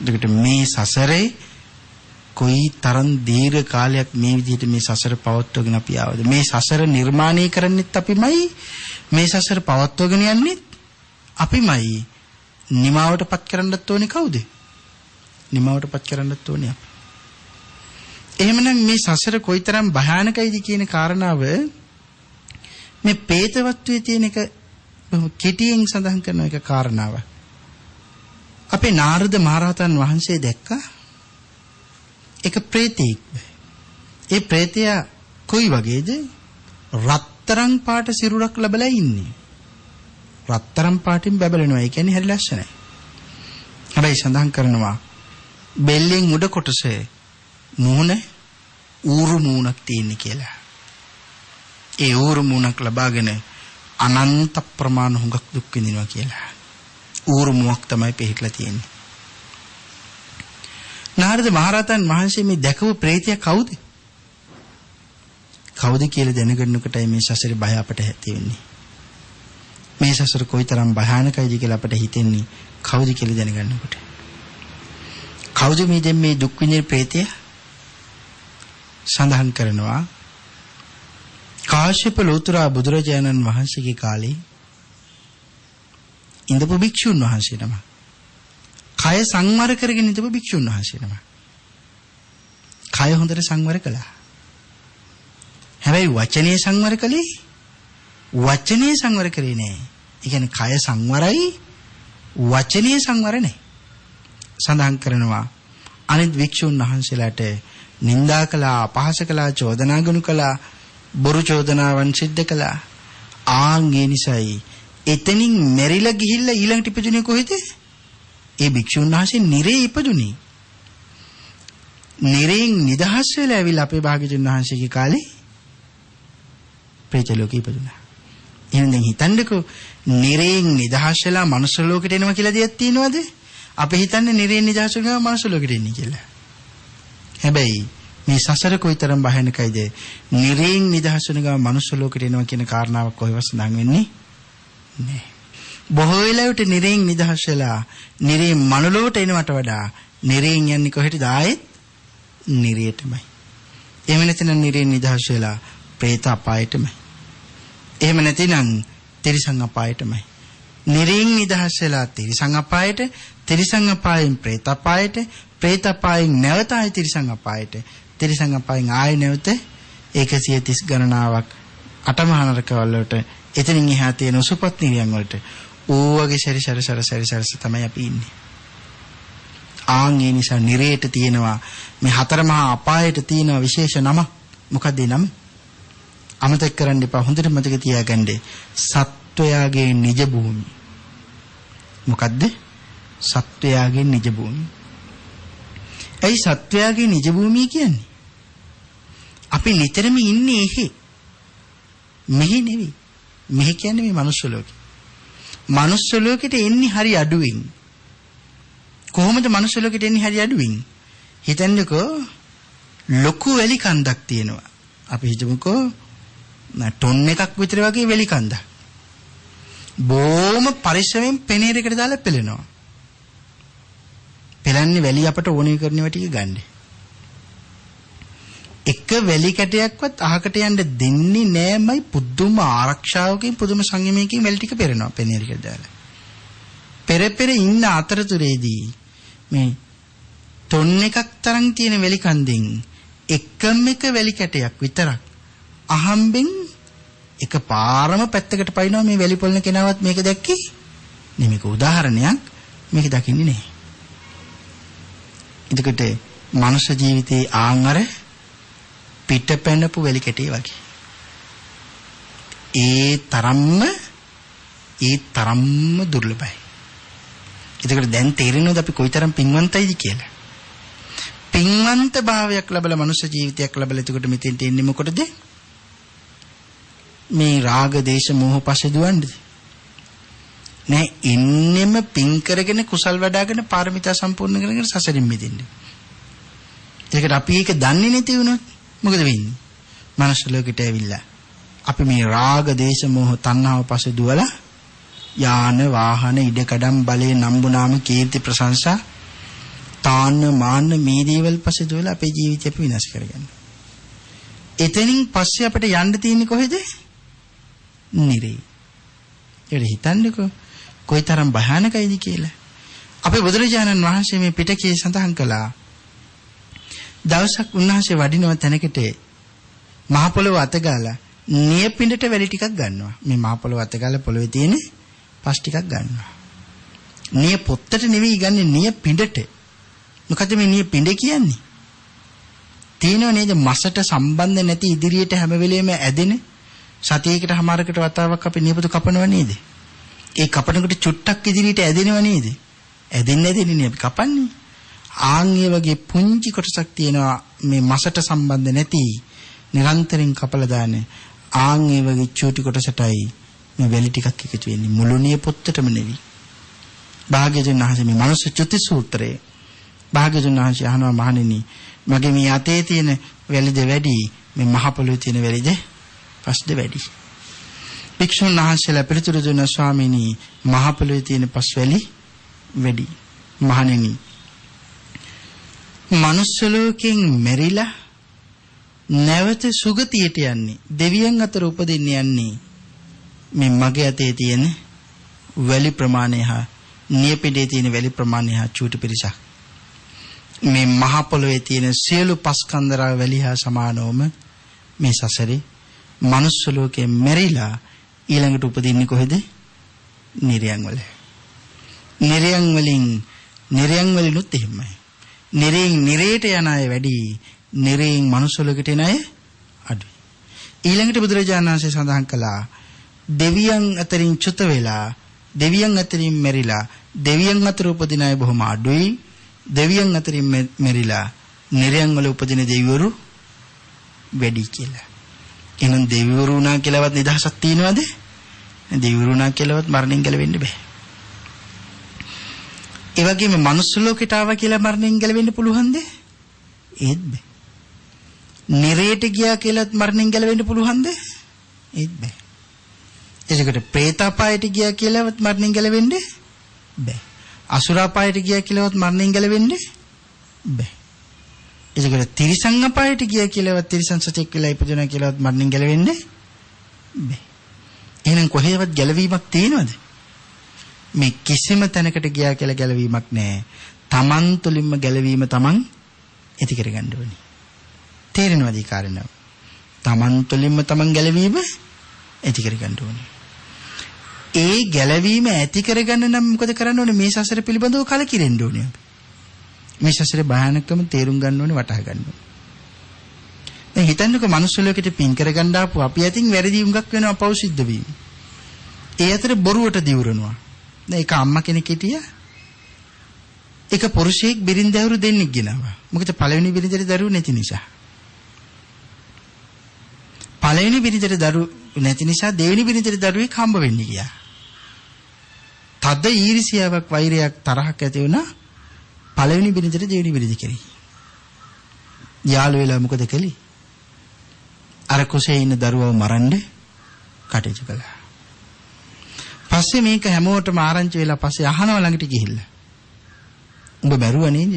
ඒකට මේ සසරේ කොයි තරම් දීර්ඝ කාලයක් මේ විදිහට මේ සසර පවත්වගෙන අපි ආවද? මේ සසර නිර්මාණය කරන්නෙත් අපිමයි. මේ සසර පවත්වගෙන යන්නෙත් අපිමයි. නිමාවටපත් කරන්නත් ඕනේ කවුද? නිමාවටපත් කරන්නත් ඕනේ අපි. එහෙමනම් මේ සසර කොයිතරම් භයානකයිද කියන කාරණාව මේ പ്രേතවත්වයේ තියෙන එක කෙටියෙන් සඳහන් කරන එක කාරණාව. අපේ නාරද මහරහතන් වහන්සේ දැක්කා එක ප්‍රේතෙක්. ඒ ප්‍රේතයා කොයි වගේද? රත්තරන් පාට සිරුරක් ලැබලා ඉන්නේ. රත්තරන් පාටින් බබලනවා. ඒ කියන්නේ හරි ලස්සනයි. හැබැයි සඳහන් කරනවා බෙල්ලෙන් උඩ කොටසේ මූණ ඌරු මූණක් තියෙන කියලා. ඒ ඌරු මූණක් ලබාගෙන අනන්ත ප්‍රමාණ හුඟක් දුක් විඳිනවා කියලා. ඌරුමුවක් තමයි පිහිටලා තියෙන්නේ. නාරද මහරහතන් වහන්සේ මේ දැකපු ප්‍රේතය කවුද? කවුද කියලා දැනගන්නකොටයි මේ සසරේ බය අපට ඇති වෙන්නේ. මේ සසර කොයිතරම් භයානකයිද කියලා අපට හිතෙන්නේ කවුද කියලා දැනගන්නකොට. කවුද මේ දැන් මේ දුක් විඳින ප්‍රේතය? සඳහන් කරනවා කාශ්‍යප ලෝතුරා බුදුරජාණන් වහන්සේගේ කාලේ ඉඳපු භික්ෂුන් වහන්සේ නම. කය සංවර කරගෙන ඉඳපු භික්ෂුන් වහන්සේ නම. කය හොඳට සංවර කළා. හැබැයි වචනේ සංවර කළේ වචනේ සංවර කරේ නෑ. ඒ කියන්නේ කය සංවරයි වචනේ සංවර නෑ. සඳහන් කරනවා අනිත් භික්ෂුන් වහන්සේලාට නින්දා කළා, අපහාස කළා, චෝදනා ගනු කළා, බොරු චෝදනාවන් සිද්ධ කළා. ආන්ගේ නිසායි එතනින් මෙරිලා ගිහිල්ලා ඊළඟට ඉපදුනේ කොහෙද? ඒ භික්ෂුන් වහන්සේ නිරේ ඉපදුනේ. නිරෙන් නිදහස් වෙලා ඇවිල්ලා අපේ භාග්‍යවතුන් වහන්සේගේ කාලේ ප්‍රේත ලෝකෙ ඉපදුනා. එහෙනම් දැන් හිතන්නකෝ නිරෙන් නිදහස් වෙලා මනුස්ස ලෝකෙට එනවා කියලා දෙයක් තියෙනවද? අපි හිතන්නේ නිරෙන් නිදහස් වෙනවා මනුස්ස ලෝකෙට එන්නේ කියලා. හැබැයි මේ සසර කොයිතරම් භයානකයිද? නිරෙන් නිදහස් වෙන ගම මනුස්ස ලෝකෙට එනවා කියන කාරණාවක් කොහෙවත් සඳහන් වෙන්නේ නැහැ. බොහෝ වෙලාවට නිරෙන් නිදහස් වෙලා නිරේ මනුලොවට එනවට වඩා නිරෙන් යන්නේ කොහෙටද? ආයෙත් නිරේටමයි. එහෙම නැත්නම් නිරෙන් නිදහස් වෙලා പ്രേත අපායටමයි. එහෙම නැතිනම් තිරිසන් අපායටමයි. නිරෙන් නිදහස් වෙලා තිරිසන් අපායට, තිරිසන් අපායෙන් പ്രേත අපායට, പ്രേත අපායෙන් නැවත ආයෙ තිරිසන් අපායට, තිරිසන් අපායෙන් ආයෙ නැවත 130 ගණනාවක් අටමහා නරකවල වලට එතනින් එහා තියෙන උසුපත් නිරියන් වලට ඕවගේ සැරිසර තමයි අපි ඉන්නේ. ආන් ඒ නිසා නිරේට තියෙනවා මේ හතර මහා අපායට තියෙන විශේෂ නම. මොකක්ද ඒ නම? අමතක කරන්න එපා. හොඳට මතක තියාගන්න. සත්වයාගේ නිජ භූමිය. මොකද්ද? සත්වයාගේ නිජ භූමිය. ඒ සත්වයාගේ නිජ භූමිය කියන්නේ අපි නිතරම ඉන්නේ එහි. මෙහි නෙවෙයි. මෙහි කියන්නේ මේ මනුස්ස ලෝකෙ. මනුස්ස ලෝකෙට එන්නේ හරි අඩුවෙන්. කොහොමද මනුස්ස ලෝකෙට එන්නේ හරි අඩුවෙන්? හිතන්නකෝ ලොකු වැලි කන්දක් තියෙනවා. අපි හිතමුකෝ ටොන් එකක් විතර වගේ වැලි කන්දක්. බොහොම පරිස්සමෙන් පෙනේරයකට දාලා පෙලෙනවා. පෙලන්නේ වැලි අපට ඕනේ කරන ටික ගන්න. එක වැලි කැටයක්වත් අහකට යන්න දෙන්නේ නෑමයි. පුදුම ආරක්ෂාවකින් පුදුම සංයමයකින් වැලි ටික පෙරනවා පෙනේරයකට දාලා. පෙර ඉන්න අතරතුරේදී මේ ටොන් එකක් තරම් තියෙන වැලි කන්දෙන් එකම එක වැලි කැටයක් විතරක් අහම්බෙන් එක පාරම පැත්තකට පයින්නවා. මේ වැලි පොළන කෙනාවත් මේක දැක්කේ නෙමෙයි. උදාහරණයක් මේක දකින්නේ නැහැ. එතකොට මනුෂ්‍ය ජීවිතේ ආන්වර පිටපැනපු වැලි කැටේ වගේ. ඒ තරම්ම දුර්ලභයි. එතකොට දැන් තේරෙනවද අපි කොයිතරම් පින්වන්තයිද කියලා? පින්වන්ත භාවයක් ලැබලා මනුෂ්‍ය ජීවිතයක් ලැබලා එතකොට මෙතෙන්ට එන්නේ මොකටද? මේ රාග දේශ මොහ පස්සේ දුවන්නද? නෑ, ඉන්නෙම පින් කරගෙන කුසල් වඩාගෙන පාරමිතා සම්පූර්ණ කරගෙන සසරින් මිදෙන්න. ඒකට අපි ඒක දන්නේ නැති වුණොත් මොකද වෙන්නේ? මනුෂ්‍ය ලෝකෙට ඇවිල්ලා අපි මේ රාග දේශ මොහ තණ්හාව පස්සේ දුවලා යාන වාහන ඉඩකඩම් බලේ නම්බුනාම කීර්ති ප්‍රශංසා තාන්න මාන්න මේ දේවල් පස්සේ දුවලා අපේ ජීවිතය අපි විනාශ කරගන්න. එතනින් පස්සේ අපිට යන්න තියෙන්නේ කොහෙද? නිරේ. ඒක හිතන්නකෝ කොයිතරම් භයානකයිද කියලා. අපේ බුදුරජාණන් වහන්සේ මේ පිටකයේ සඳහන් කළා. දවසක් උන්වහන්සේ වඩිනව තැනකට මහ පොළොව අතගාලා නියපිඬට වැලි ටිකක් ගන්නවා. මේ මහ පොළොව අතගාලා පොළොවේ තියෙන පස් ටිකක් ගන්නවා. නිය පොත්තට නෙවෙයි ගන්නේ නියපිඬට. මොකද මේ නියපිඬ කියන්නේ? තේනව නේද? මසට සම්බන්ධ නැති ඉදිරියට හැම වෙලෙම ඇදෙන සතියේකට හමාරකට වතාවක් අපි නියපොතු කපනව නේද? ඒ කපනකොට චුට්ටක් ඉදිරියට ඇදෙනව නේද? ඇදෙන්නේ අපි කපන්නේ. ආන් ඒ වගේ පුංචි කොටසක් තියෙනවා මේ මසට සම්බන්ධ නැති නිරන්තරයෙන් කපලා දාන. ආන් ඒ වගේ චූටි කොටසටයි මේ වැලි ටිකක් එකතු වෙන්නේ. මුළු නියපොත්තටම නෙවෙයි. භාග්‍යවතුන් වහන්සේ මේ මනුස්ස චුති සූත්‍රයේ භාග්‍යවතුන් වහන්සේ අහනවා මහණෙනි මගේ මේ අතේ තියෙන වැලිද වැඩි මේ මහ පොළොවේ තියෙන වැලිද පස්ද වැඩි? භික්ෂුන් වහන්සේලා පිළිතුරු දුන්නා ස්වාමීනි මහ පොළොවේ තියෙන පස් වැලි වැඩි. මහණෙනි මනුස්ස ලෝකෙන් මෙරිලා නැවත සුගතියට යන්නේ දෙවියන් අතර උපදින්න යන්නේ මේ මගේ අතේ තියෙන වැලි ප්‍රමාණය හා නියපිඩේ තියෙන වැලි ප්‍රමාණය හා චූටි පිරිසක්. මේ මහ පොළොවේ තියෙන සියලු පස්කන්ධරා වැලි හා සමානවම මේ සසරේ මනුස්ස ලෝකේ මෙරිලා ඊළඟට උපදින්නේ කොහෙද? නිර්යන් වල. නිර්යන් වලිනුත් එහෙමයි. නිරේට යන අය වැඩි, නිරේන් මනුස්ස ලෝකෙට එන අය අඩුයි. ඊළඟට බුදුරජාණන් වහන්සේ සඳහන් කළා දෙවියන් අතරින් චුත වෙලා දෙවියන් අතරින් මෙරිලා දෙවියන් අතර උපදින අය බොහොම අඩුයි. දෙවියන් අතරින් මෙරිලා නිර්යන් වල උපදින දෙවිවරු වැඩි කියලා. එහෙනම් දෙවිවරු උනා කියලාවත් නිදහසක් තියනවද? දෙවිවරු උනා කියලාවත් මරණයෙන් ගැලවෙන්න බෑ. ඒ වගේම මනුස්ස ලෝකයට ආවා කියලා මරණයෙන් ගැලවෙන්න පුළුවන්ද? ඒත් බෑ. නිරේට ගියා කියලාත් මරණයෙන් ගැලවෙන්න පුළුවන්ද? ඒත් බෑ. එතකොට പ്രേතාපායට ගියා කියලාවත් මරණයෙන් ගැලවෙන්න බෑ. අසුරාපායට ගියා කියලාවත් මරණයෙන් ගැලවෙන්න බෑ. එතකොට තිරිසන් අපායට ගියා කියලාවත් තිරිසන් සතෙක් වෙලා ඉපදුණා කියලාවත් මරණයෙන් ගැලවෙන්න බෑ. එහෙනම් කොහේවත් ගැලවීමක් තියෙනවද? මේ කිසිම තැනකට ගියා කියලා ගැලවීමක් නැහැ. Taman තුලින්ම ගැලවීම Taman ඇති කරගන්න ඕනේ. තේරෙනවද ඒ කාරණාව? Taman තුලින්ම Taman ගැලවීම ඇති කරගන්න ඕනේ. ඒ ගැලවීම ඇති කරගන්න නම් මොකද කරන්න ඕනේ? මේ සසර පිළිබඳව කලකිරෙන්න ඕනේ. මේ සසරේ භයානකම තේරුම් ගන්න ඕනේ, වටහා ගන්න ඕනේ. දැන් හිතන්නකෝ මනුස්ස ලෝකෙට පින් කරගන්න ආපු අපි අතින් වැරදි උඟක් වෙනවා පව් සිද්ධ වීම. ඒ අතර බොරුවට දිවුරනවා. දැන් එක අම්මා කෙනෙක් හිටියා. එක පුරුෂයෙක් බිරින්දෑවරු දෙන්නෙක් ගෙනාවා. මොකද පළවෙනි බිරින්දට දරුවෝ නැති නිසා. පළවෙනි බිරින්දට දරුවෝ නැති නිසා දෙවෙනි බිරින්දට දරුවෙක් හම්බ වෙන්න ගියා. තද ඊර්ෂියාවක්, වෛරයක්, තරහක් ඇති වුණා පළවෙනි බිරින්දට දෙවෙනි බිරින්ද කෙරෙහි. යාළු වෙලා මොකද කළේ? අර කුසේ ඉන්න දරුවව මරන්න කටයුතු කළා. පස්සේ මේක හැමෝටම ආරංචි වෙලා පස්සේ අහනව ළඟට ගිහිල්ලා උඹ බැරුවා නේද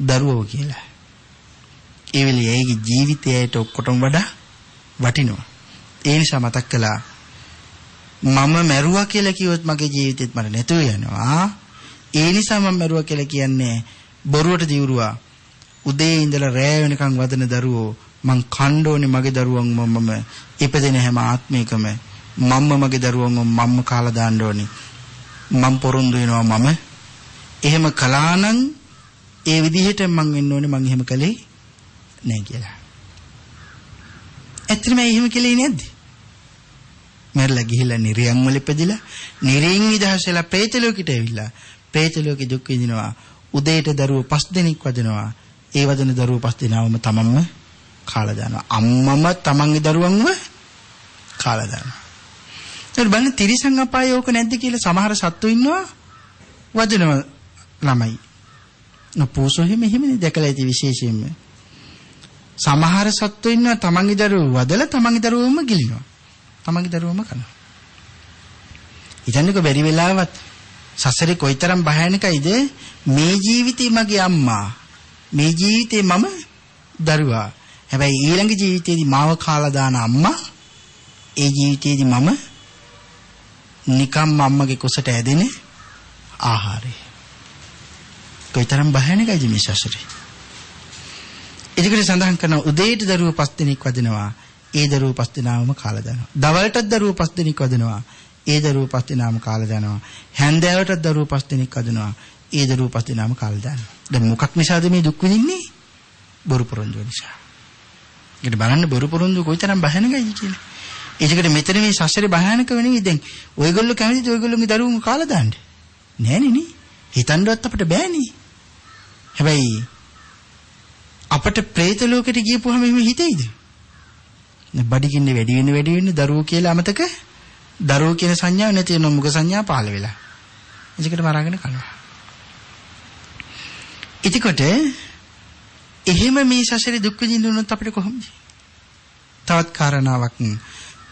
දරුවව කියලා. ඒ වෙලේ ඒගේ ජීවිතයට ඔක්කොටම වඩා වටිනවා. ඒ නිසා මතක් කළා මම මැරුවා කියලා කිව්වොත් මගේ ජීවිතෙත් මට නැතුව යනවා. ඒ නිසා මම මැරුවා කියලා කියන්නේ බොරුවට දිවුරුවා. උදේ ඉඳලා රෑ වෙනකන් වදන දරුවෝ මං කණ්ඩ ඕනේ මගේ දරුවන් මම ඉපදෙන හැම ආත්මයකම මම්ම මගේ දරුවන් මම්ම කාලා දාන්න ඕනේ. මම පොරොන්දු වෙනවා මම එහෙම කළා නම් ඒ විදිහට මං වෙන්න ඕනේ මං එහෙම කළේ නෑ කියලා. ඇත්තටම එහෙම කළේ නැද්ද? මරලා ගිහිල්ලා නිරයන් වල ඉපදිලා නිරයෙන් නිදහස් වෙලා പ്രേත ලෝකෙට ඇවිල්ලා പ്രേත ලෝකෙ දුක් විඳිනවා. උදේට දරුවෝ 5 දෙනෙක් වදනවා. ඒ වදන දරුවෝ 5 දෙනාවම තමන්ම කාලා දානවා. අම්මම තමන්ගේ දරුවන්ව කාලා දානවා. ඒක බලන්න තිරිසන් අපායේ ඕක නැද්ද කියලා සමහර සත්තු ඉන්නවා වදනව ළමයි. නපෝසෝ එහෙමනේ දැකලා ඇති විශේෂයෙන්ම. සමහර සත්තු ඉන්නවා තමන්ගේ දරුවෝ වදලා තමන්ගේ දරුවෝම ගිලිනවා. තමන්ගේ දරුවෝම කනවා. ඉතින්ක බැරි වෙලාවත් සසරේ කොයිතරම් භයානකයිද මේ ජීවිතේ මගේ අම්මා මේ ජීවිතේ මම දරුවා. හැබැයි ඊළඟ ජීවිතේදී මාව කාලා දාන අම්මා ඒ ජීවිතේදී මම නිකම් අම්මගේ කුසට ඇදෙන ආහාරය. කොයිතරම් භයානකයිද මේ සසරේ. ඒකට සඳහන් කරන උදේට දරුවෝ 5 දෙනෙක් වදිනවා. ඒ දරුවෝ 5 දෙනාම කාලා දානවා. දවල්ටත් දරුවෝ 5 දෙනෙක් වදිනවා. ඒ දරුවෝ 5 දෙනාම කාලා දානවා. හැන්දෑවටත් දරුවෝ 5 දෙනෙක් වදිනවා. ඒ දරුවෝ 5 දෙනාම කාලා දානවා. දැන් මොකක් නිසාද මේ දුක් විඳින්නේ? බොරු පොරොන්දු නිසා. ඒකට බලන්න බොරු පොරොන්දු කොයිතරම් භයානකයිද කියලා. ඒකට මෙතන මේ සසරේ භයානක වෙන්නේ දැන් ඔයගොල්ලෝ කැමතිද ඔයගොල්ලෝගේ දරුවෝ කාලා දාන්න? නෑනේ නේ. හිතන්නවත් අපිට බෑනේ. හැබැයි අපට പ്രേත ලෝකෙට ගියපුවාම එහෙම හිතෙයිද? බඩගින්නේ වැඩි වෙන්න දරුවෝ කියලා අමතක දරුවෝ කියන සංඥාව නැති වෙනවා. මුග සංඥා පහළ වෙලා. එතකොට මරාගෙන කනවා. එතකොට එහෙම මේ සසරේ දුක් විඳිනුනොත් අපිට කොහොමද? තවත් කාරණාවක්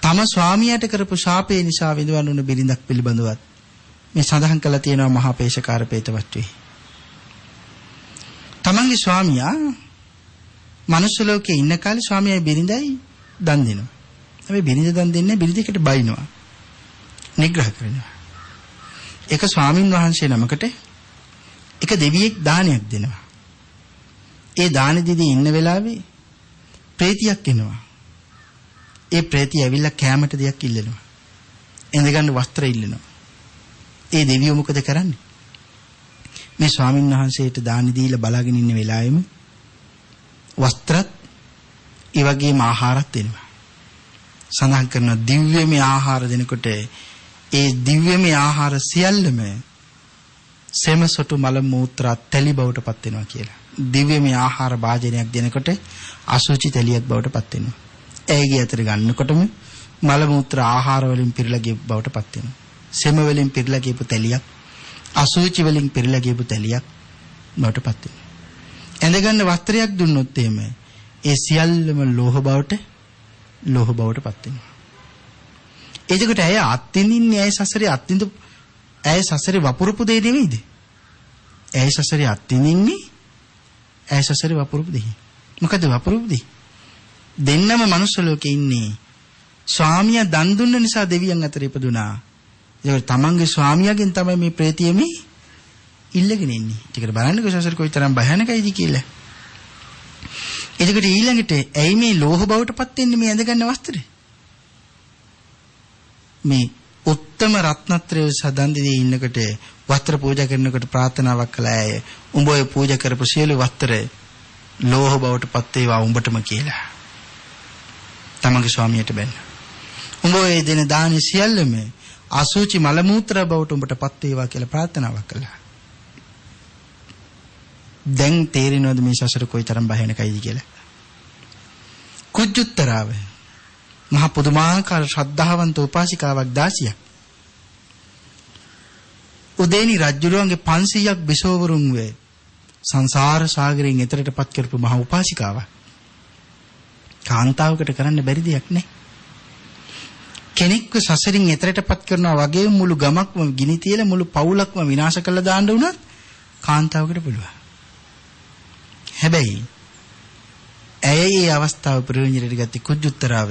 තම ස්වාමියාට කරපු ශාපේ නිසා විඳවන්න උන බිරිඳක් පිළිබඳවත් මේ සඳහන් කරලා තියෙනවා මහා පේශකාර පේතවත්වේ. තමන්ගේ ස්වාමියා මනුස්ස ලෝකේ ඉන්න කාලේ ස්වාමියායි බිරිඳයි දන් දෙනවා. හැබැයි බිරිඳ දන් දෙන්නේ බිරිඳකට බයිනවා. නිග්‍රහ කරනවා. එක ස්වාමින් වහන්සේ නමකට එක දෙවියෙක් දානයක් දෙනවා. ඒ දාන දෙදී ඉන්න වෙලාවේ ප්‍රේතියක් එනවා. ඒ ප්‍රේතිය ඇවිල්ලා කැමට දෙයක් ඉල්ලනවා. එඳගන්න වස්ත්‍ර ඉල්ලනවා. ඒ දෙවියෝ මොකද කරන්නේ? මේ ස්වාමින් වහන්සේට දාන දීලා බලාගෙන ඉන්න වෙලාවෙම වස්ත්‍රත් ඒ වගේම ආහාරත් දෙනවා. සඳහන් කරන දිව්‍යමය ආහාර දෙනකොට ඒ දිව්‍යමය ආහාර සියල්ලම සෙමසොටු මල මූත්‍රා තැලි බවට පත් වෙනවා කියලා. දිව්‍යමය ආහාර භාජනයක් දෙනකොට අසුචි තැලියක් බවට පත් වෙනවා. ඇයිගේ අතර ගන්නකොටම මල මූත්‍ර ආහාර වලින් පිරලා ගිය බවට පත් වෙනවා. සෙම වලින් පිරලා ගියපු තැලියක් අසුචි වලින් පිරලා ගියපු තැලියක් බවට පත් වෙනවා. ඇඳගන්න වස්ත්‍රයක් දුන්නොත් එහෙම ඒ සියල්ලම ලෝහ බවට පත් වෙනවා. එතකොට ඇය අත්විඳින්නේ ඇය සසරේ අත්විඳ ඇය සසරේ වපුරපු දෙය නෙවෙයිද? ඇය සසරේ අත්විඳින්නේ ඇය සසරේ වපුරපු දෙය. මොකද වපුරපු දෙය? දෙන්නම මනුස්ස ලෝකේ ඉන්නේ. ස්වාමියා දන් දුන්න නිසා දෙවියන් අතර ඉපදුනා. ඒක තමන්ගේ ස්වාමියාගෙන් තමයි මේ ප්‍රේතිය මේ ඉල්ලගෙන ඉන්නේ. ඒකට බලන්නකෝ සසර කොයිතරම් භයානකයිද කියලා. එතකොට ඊළඟට ඇයි මේ ලෝහ බවට පත් වෙන්නේ මේ ඇඳගන්න වස්ත්‍රේ? මේ උත්තම රත්නත්‍රය සදන් දෙදී ඉන්නකොට වස්ත්‍ර පූජා කරනකොට ප්‍රාර්ථනාවක් කළා අය උඹ ඔය පූජා කරපු සියලු වස්ත්‍ර ලෝහ බවට පත් වේවා උඹටම කියලා. තමගේ ස්වාමියට බැන්න. උඹ ඔය දෙන දාන සියල්ලම අසුචි මල මූත්‍ර බවට උඹට පත් වේවා කියලා ප්‍රාර්ථනාවක් කළා. දැන් තේරෙනවද මේ සසර කොයිතරම් භයානකයිද කියලා? කුජුත්තරාව මහ පුදුමාකාර ශ්‍රද්ධාවන්ත උපාසිකාවක් 16ක් උදේනි රජුරුවන්ගේ 500ක් බිසෝවරුන් වේ සංසාර සාගරයෙන් එතරටපත් කරපු මහ උපාසිකාවක්. කාන්තාවකට කරන්න බැරි දෙයක් නේ. කෙනෙක්ව සසරින් එතරටපත් කරනවා වගේ මුළු ගමක්ම ගිනි තියලා මුළු පවුලක්ම විනාශ කරලා දාන්න උනත් කාන්තාවකට පුළුවන්. හැබැයි ඇයි මේ අවස්ථාව ප්‍රයෝජනයට ගත්තේ? කුජුත්තරාව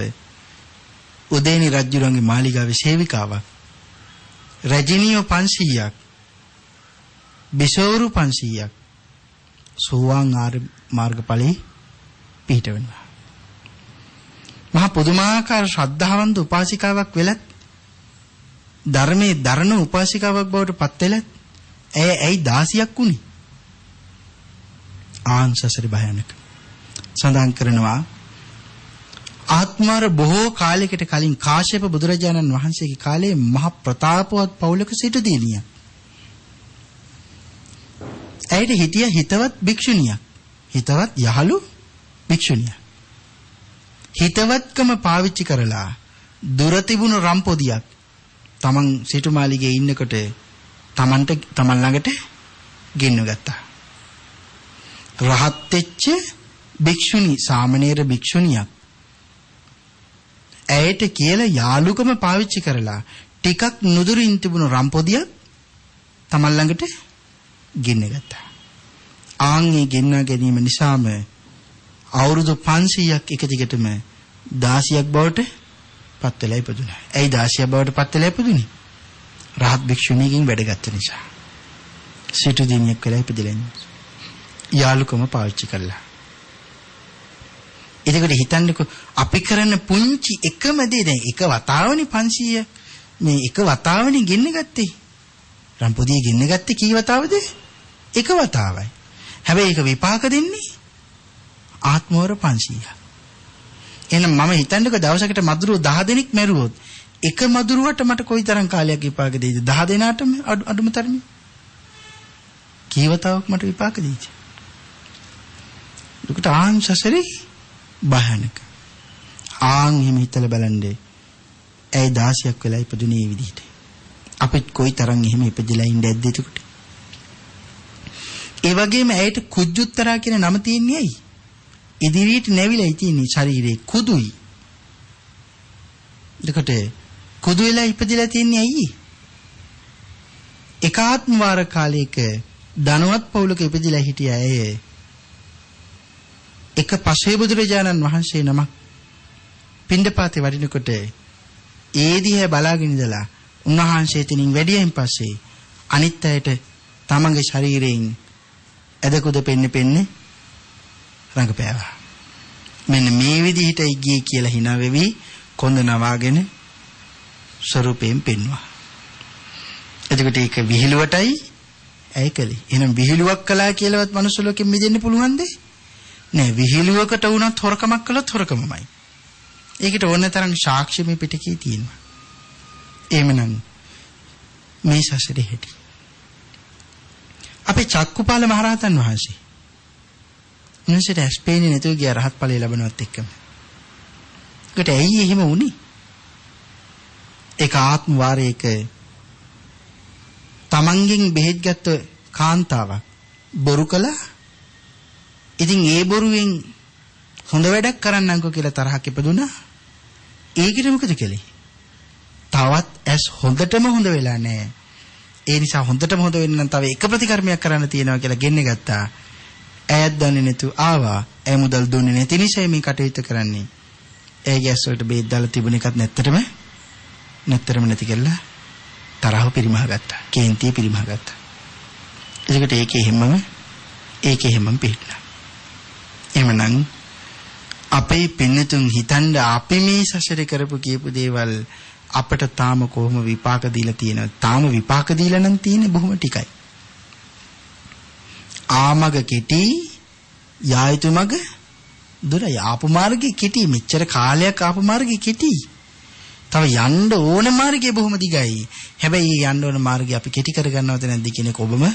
උදේනි රජුරන්ගේ මාලිගාවේ සේවිකාවක්. රජිනියෝ 500ක් බිසෝරු 500ක් සෝවාන් මාර්ගඵලයේ පිහිට වෙනවා. මහා පුදුමාකාර ශ්‍රද්ධාවන්ත උපාසිකාවක් වෙලත් ධර්මයේ දරණ උපාසිකාවක් බවට පත් වෙලත් ඇයි 16ක් උනේ? ආංශසරි භයානක. සඳහන් කරනවා ආත්මාර බොහෝ කාලයකට කලින් කාශ්‍යප බුදුරජාණන් වහන්සේගේ කාලේ මහ ප්‍රතාපවත් පවුලක සිට දිනියක්. ඇයිට හිටිය හිතවත් භික්ෂුණියක්. හිතවත් යහළු භික්ෂුණියක්. හිතවත්කම පාවිච්චි කරලා දුර තිබුණු රම්පොදියක් තමන් සිටුමාලිගේ ඉන්නකොට තමන් ළඟට ගෙන්න ගත්තා. රහත් වෙච්ච භික්ෂුණී සාමණේර භික්ෂුණියක් ඇයට කියලා යාළුකම පාවිච්චි කරලා ටිකක් නුදුරින් තිබුණු රම්පොදියක් තමන් ළඟට ගෙන්න ගත්තා. ආන්ගේ ගෙන්නා ගැනීම නිසාම අවුරුදු 500ක් එක දිගටම 16ක් බවට පත් වෙලා ඉපදුනා. ඇයි 16ක් බවට පත් වෙලා ඉපදුනේ? රහත් භික්ෂුණියකින් වැඩගත්ත නිසා. සිටු දිනියක් වෙලා ඉපදෙලා ඉන්නේ. යාළුකම පාවිච්චි කළා. එතකොට හිතන්නකෝ අපි කරන පුංචි එකම දේ දැන් එක වතාවනේ 500 මේ එක වතාවනේ ගෙන්න ගත්තේ. රම්පොදිය ගෙන්න ගත්තේ කී වතාවද? එක වතාවයි. හැබැයි ඒක විපාක දෙන්නේ ආත්මවර 500ක්. එහෙනම් මම හිතන්නකෝ දවසකට මදුරුව 10 දෙනෙක් මැරුවොත් එක මදුරුවට මට කොයිතරම් කාලයක් විපාක දෙයිද? 10 දෙනාටම අඩුම තරමේ. කී වතාවක් මට විපාක දෙයිද? දුකට ආංශසරේ භයානක. ආන් හිම හිතලා බලන්නේ. ඇයි 16ක් වෙලා ඉපදුනේ මේ විදිහට? අපිත් කොයි තරම් එහෙම ඉපදිලා ඉන්නේ ඇද්ද එතකොට? ඒ වගේම ඇයට කුජුත්තරා කියන නම තියෙන්නේ ඇයි? ඉදිරියට නැවිලා තියෙන්නේ ශරීරේ කුදුයි. එතකොට කුදු වෙලා ඉපදිලා තියෙන්නේ ඇයි? එකාත්ම වාර කාලයක ධනවත් පවුලක ඉපදිලා හිටිය අය එක පසේ බුදුරජාණන් වහන්සේ නමක් පිණ්ඩපාතේ වඩිනකොට ඒ දිහා බලාගෙන ඉඳලා උන්වහන්සේ තිනින් වැඩියෙන් පස්සේ අනිත් අයට තමන්ගේ ශරීරයෙන් ඇදකුද පෙන්නේ රඟපෑවා. මෙන්න මේ විදිහටයි ගියේ කියලා hina වෙවි කොන්ද නවාගෙන ස්වරූපයෙන් පෙන්වුවා. එතකොට ඒක විහිළුවටයි ඇයි කළේ? එහෙනම් විහිළුවක් කළා කියලාවත් මනුස්ස ලෝකෙ මිදෙන්න පුළුවන්ද? නෑ, විහිළුවකට වුණත් හොරකමක් කළොත් හොරකමමයි. ඒකට ඕන තරම් සාක්ෂි මේ පිටකේ තියෙනවා. එහෙමනම් මේ සසරේ හැටි. අපේ චක්කුපාල මහරහතන් වහන්සේ උන්වහන්සේට ඇස්පේන්නේ නැතුව ගියා රහත් ඵලය ලැබනවත් එක්කම. ඒකට ඇයි එහෙම වුනේ? ඒක ආත්ම වාරයක තමන්ගෙන් බෙහෙත් ගත්ත කාන්තාවක් බොරු කළා. ඉතින් ඒ බොරුවෙන් හොඳ වැඩක් කරන්නම්කෝ කියලා තරහක් ඉපදුනා. ඒකට මොකද කළේ? තවත් ඇස් හොඳටම හොඳ වෙලා නැහැ. ඒ නිසා හොඳටම හොඳ වෙන්න නම් තව එක ප්‍රතිකර්මයක් කරන්න තියෙනවා කියලා ගෙන්නේ ගත්තා. ඇයත් දන්නේ නැතු ආවා. ඇය මුදල් දුන්නේ නැති නිසා මේ කටයුතු කරන්නේ. ඇයගේ ඇස් වලට බෙහෙත් දාලා තිබුණ එකත් නැත්තරම නැති කළා. තරහ පිරිමහ ගත්තා. කේන්තිය පිරිමහ ගත්තා. ඒකට ඒකේ හැමම පිටිනා. එහෙමනම් අපේ පින්නතුන් හිතන්න අපි මේ සසරේ කරපු කියපු දේවල් අපට තාම කොහොම විපාක දීලා තියෙනවද? තාම විපාක දීලා නම් තියෙන්නේ බොහොම ටිකයි. ආමග කෙටි යායුතු මග දුර ආපු මාර්ගේ කෙටි. මෙච්චර කාලයක් ආපු මාර්ගේ කෙටි. තව යන්න ඕන මාර්ගය බොහොම දිගයි. හැබැයි යන්න ඕන මාර්ගය අපි කෙටි කරගන්නවද නැද්ද කියන එක ඔබම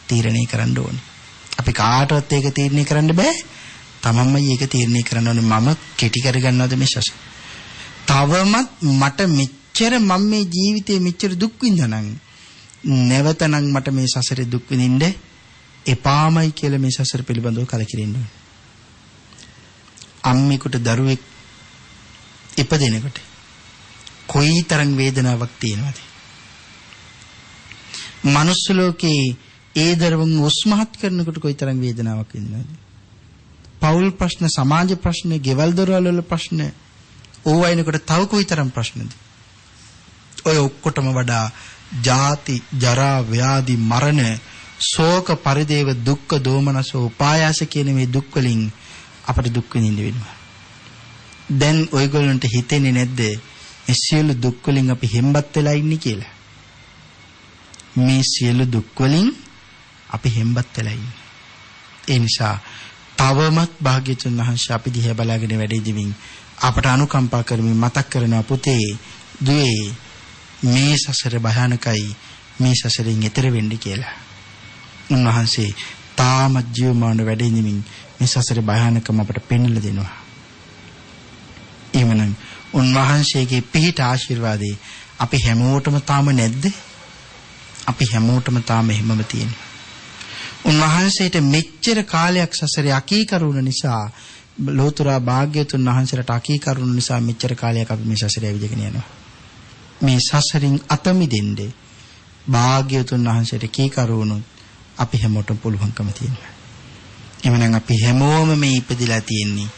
තීරණය කරන්න ඕනේ. අපි කාටවත් ඒක තීරණය කරන්න බෑ. තමන්මයි ඒක තීරණය කරන්න ඕනේ. මම කෙටි කරගන්නවද මේ සසර? තවමත් මට මෙච්චර මම මේ ජීවිතේ මෙච්චර දුක් විඳනනම් නැවතනම් මට මේ සසරේ දුක් විඳින්න එපාමයි කියලා මේ සසර පිළිබඳව කලකිරෙන්න ඕනේ. අම්මෙකුට දරුවෙක් ඉපදෙනකොට කොයිතරම් වේදනාවක් තියෙනවද? මනුස්ස ලෝකේ ඒ දරුවන් උස්මහත් කරනකොට කොයිතරම් වේදනාවක් වෙනවද? පෞල් ප්‍රශ්න, සමාජ ප්‍රශ්න, ගෙවල් දොරවල් වල ප්‍රශ්න ඕවයිනකොට තව කොයිතරම් ප්‍රශ්නද? ඔය ඔක්කොටම වඩා ජාති, ජරා, ව්‍යාධි, මරණ, ශෝක, පරිදේව, දුක්ඛ, දෝමනස, උපායාස කියන මේ දුක් වලින් අපට දුක් විඳින්න වෙනවා. දැන් ඔයගොල්ලන්ට හිතෙන්නේ නැද්ද මේ සියලු දුක් වලින් අපි හෙම්බත් වෙලා ඉන්නේ කියලා? මේ සියලු දුක් වලින් අපි හෙම්බත් වෙලා ඉන්නේ. ඒ නිසා තවමත් භාග්‍යතුන් වහන්සේ අපි දිහා බලාගෙන වැඩ ඉදිමින් අපට අනුකම්පා කරමින් මතක් කරනවා, පුතේ දුවේ මේ සසර භයානකයි, මේ සසරෙන් එතර වෙන්න කියලා. උන්වහන්සේ තාමත් ජීවමාන වැඩ ඉදිමින් මේ සසර භයානකම අපට පෙන්වලා දෙනවා. එමනම් උන්වහන්සේගේ පිහිට ආශිර්වාදේ අපි හැමෝටම තාම නැද්ද? අපි හැමෝටම තාම එහෙමම තියෙනවා. උන්වහන්සේට මෙච්චර කාලයක් සසරේ අකීකරුණ නිසා, ලෝතුරා භාග්‍යතුන් වහන්සේට අකීකරුණ නිසා මෙච්චර කාලයක් අපි මේ සසරේ ඇවිදගෙන යනවා. මේ සසරින් අත මිදෙන්න භාග්‍යතුන් වහන්සේට කීකරුණොත් අපි හැමෝටම පුළුවන්කම තියෙනවා. එමනම් අපි හැමෝම මේ ඉපදිලා තියෙන්නේ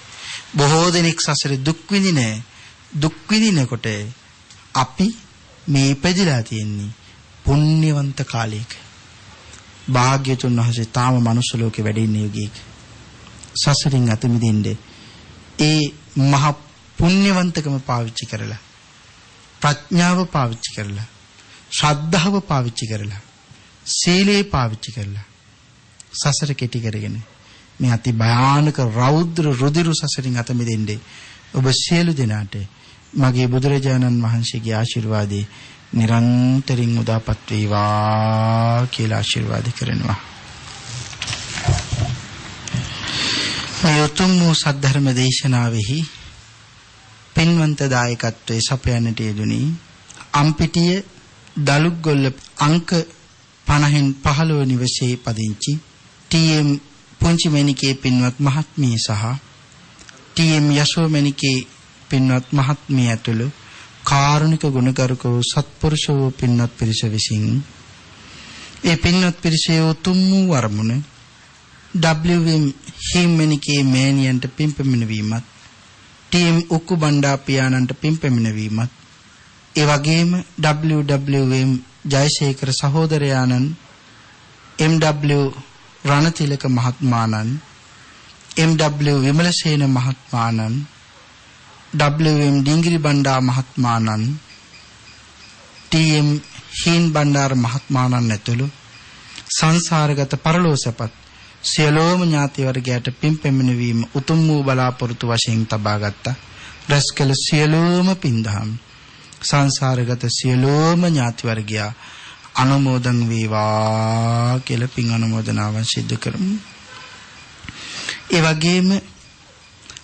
බොහෝ දෙනෙක් සසරේ දුක් විඳිනකොට අපි මේ ඉපදිලා තියෙන්නේ පුණ්‍යවන්ත කාලයක. භාග්‍යතුන් වහන්සේ තාම මනුස්ස ලෝකේ වැඩ ඉන්න යුගයක සසරින් අත මිදෙන්න ඒ මහ පුණ්‍යවන්තකම පාවිච්චි කරලා, ප්‍රඥාව පාවිච්චි කරලා, ශ්‍රද්ධාව පාවිච්චි කරලා, සීලය පාවිච්චි කරලා සසර කෙටි කරගෙන මේ අති භයානක රෞද්‍ර රුධිර සසරින් අත මිදෙන්නේ ඔබ සියලු දෙනාට මගේ බුදුරජාණන් වහන්සේගේ ආශිර්වාදේ නිරන්තරයෙන් උදාපත් වේවා කියලා ආශිර්වාද කරනවා. මේ උතුම් වූ සද්ධර්ම දේශනාවෙහි පින්වන්ත දායකත්වයේ සපයන්නට යෙදුණි අම්පිටිය දලුග්ගොල්ල අංක 50න් 15 වෙනි වසරේ පදිංචි ටීඑම් පුංචි මණිකේ පින්වත් මහත්මිය සහ ටීඑම් යශෝමණිකේ පින්වත් මහත්මිය ඇතුළු කාරුණික ගුණගරුක වූ සත්පුරුෂ වූ පින්වත් පිරිස විසින් ඒ පින්වත් පිරිසේ උතුම් වූ වරමුණ WM හිමණිකේ මෑණියන්ට පින්පැමිණවීමත් ටීඑම් උක්කු බණ්ඩා පියාණන්ට පින්පැමිණවීමත් ඒ වගේම WM Jayasekara සහෝදරයාණන් MW රණතිලක මහත්මාණන් MW Wimalasena මහත්මාණන් WM Dingiri Banda මහත්මාණන් TM හීන් Bandara මහත්මාණන් ඇතුළු සංසාරගත පරලෝසපත් සියලෝම ඥාති වර්ගයට පින්පැමිණවීම උතුම් වූ බලාපොරොත්තු වශයෙන් තබා ගත්තා. රැස්කල සියලෝම පින්දහම් සංසාරගත සියලෝම ඥාති වර්ගයා අනුමෝදන් වේවා කියලා පින් අනුමෝදනාවන් සිදු කරමු. ඒ වගේම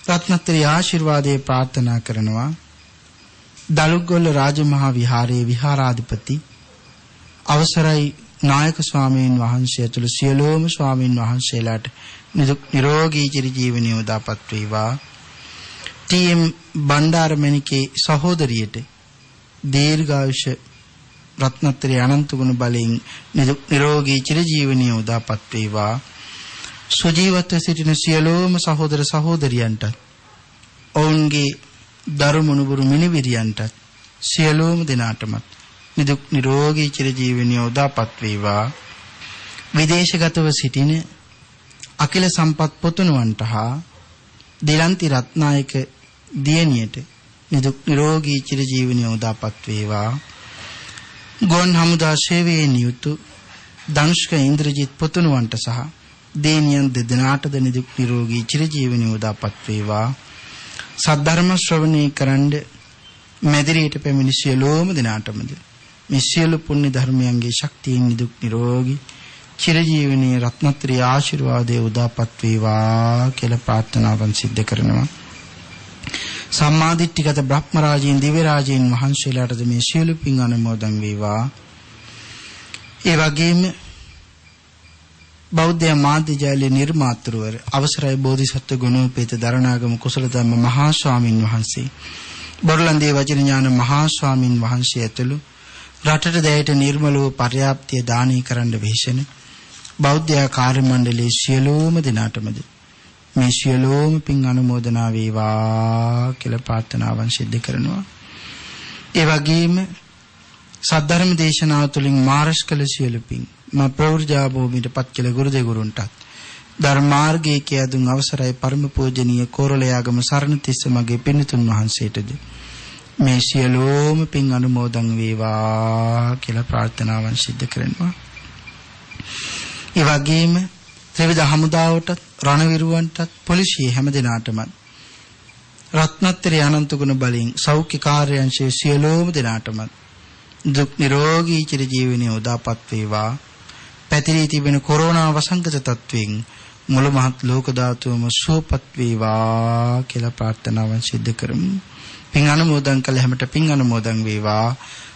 රත්නත්‍රි ආශිර්වාදයේ ප්‍රාර්ථනා කරනවා දලුග්ගොල්ල රාජමහා විහාරයේ විහාරාධිපති අවසරයි නායක ස්වාමීන් වහන්සේ ඇතුළු සියලුම ස්වාමීන් වහන්සේලාට නිරෝගී චිරජීවනයේ උදාපත් වේවා. ටීඑම් බණ්ඩාර මණිකේ සහෝදරියට දීර්ඝායුෂ රත්නත්‍රි අනන්ත ගුණ බලයෙන් නිරෝගී චිරජීවනයේ උදාපත් වේවා. සුජීවත්ව සිටින සියලුම සහෝදර සහෝදරියන්ට ඔවුන්ගේ දරුමුණුබුරු මිනිවිරියන්ට සියලුම දෙනාටම නිදුක් නිරෝගී චිරජීවනයේ උදාපත් වේවා. විදේශගතව සිටින අකිල සම්පත් පොතුණුවන්ට හා දිලන්ති රත්නායක දියණියට නිදුක් නිරෝගී චිරජීවනයේ උදාපත් වේවා. ගුවන් හමුදා සේවයේ නියුතු දනුෂ්ක ඉන්ද්‍රජිත් පොතුණුවන්ට සහ දේනියන් දෙදෙනාටද නිදුක් නිරෝගී චිරජීවනයේ උදාපත් වේවා. සද්ධර්ම ශ්‍රවණය කරන්ඩ මැදිරියට පැමිණි සියලුම දෙනාටමද මේ සියලු පුණ්‍ය ධර්මයන්ගේ ශක්තියෙන් නිදුක් නිරෝගී චිරජීවනයේ රත්නත්‍රි ආශිර්වාදයේ උදාපත් වේවා කියලා ප්‍රාර්ථනාවන් සිද්ධ කරනවා. සම්මාදිට්ඨිගත බ්‍රහ්ම රාජීන් දිව්‍ය රාජීන් වහන්සේලාටද මේ සියලු පින් අනුමෝදන් වේවා. ඒ වගේම බෞද්ධ මාධ්‍ය ජාලයේ නිර්මාතෘවර අවසරයි බෝධිසත්ව ගුණෝපේත දරණාගම කුසල ධම්ම මහා ස්වාමින් වහන්සේ බොරලන්දේ වජිරඥාන මහා ස්වාමින් වහන්සේ ඇතුළු රටට දැයට නිර්මල වූ පර්‍යාප්තිය දානී කරන්න වෙහෙසෙන බෞද්ධ කාර්ය මණ්ඩලයේ සියලුම දෙනාටමද මේ සියලුම පින් අනුමෝදනා වේවා කියලා ප්‍රාර්ථනාවන් සිද්ධ කරනවා. ඒ වගේම සද්ධර්ම දේශනාව තුළින් මාර්ග කළ සියලු පින් මා ප්‍රවෘජා භූමියට පත් කළ ගුරු දෙගුරුන්ටත් ධර්මාර්ගයේ කියදුන් අවසරයි පරම පූජනීය කෝරළයාගම සරණතිස්ස මගේ පින්තුන් වහන්සේටද මේ සියලුම පින් අනුමෝදන් වේවා කියලා ප්‍රාර්ථනාවන් සිද්ධ කරනවා. ඒ වගේම ත්‍රිවිධ හමුදාවටත් රණවිරුවන්ටත් පොලිසිය හැම දිනාටම රත්නත්‍රි අනන්ත ගුණ බලයෙන් සෞඛ්‍ය කාර්යාංශයේ සියලුම දිනාටම දුක් නිරෝගී චිරජීවනයේ උදාපත් වේවා. පැතිරී තිබෙන කොරෝනා වසංගත තත්වයෙන් මුළු මහත් ලෝක ධාතුවම සුවපත් වේවා කියලා ප්‍රාර්ථනාවන් සිද්ධ කරමු. පින් අනුමෝදන් කළ හැමට පින් අනුමෝදන් වේවා.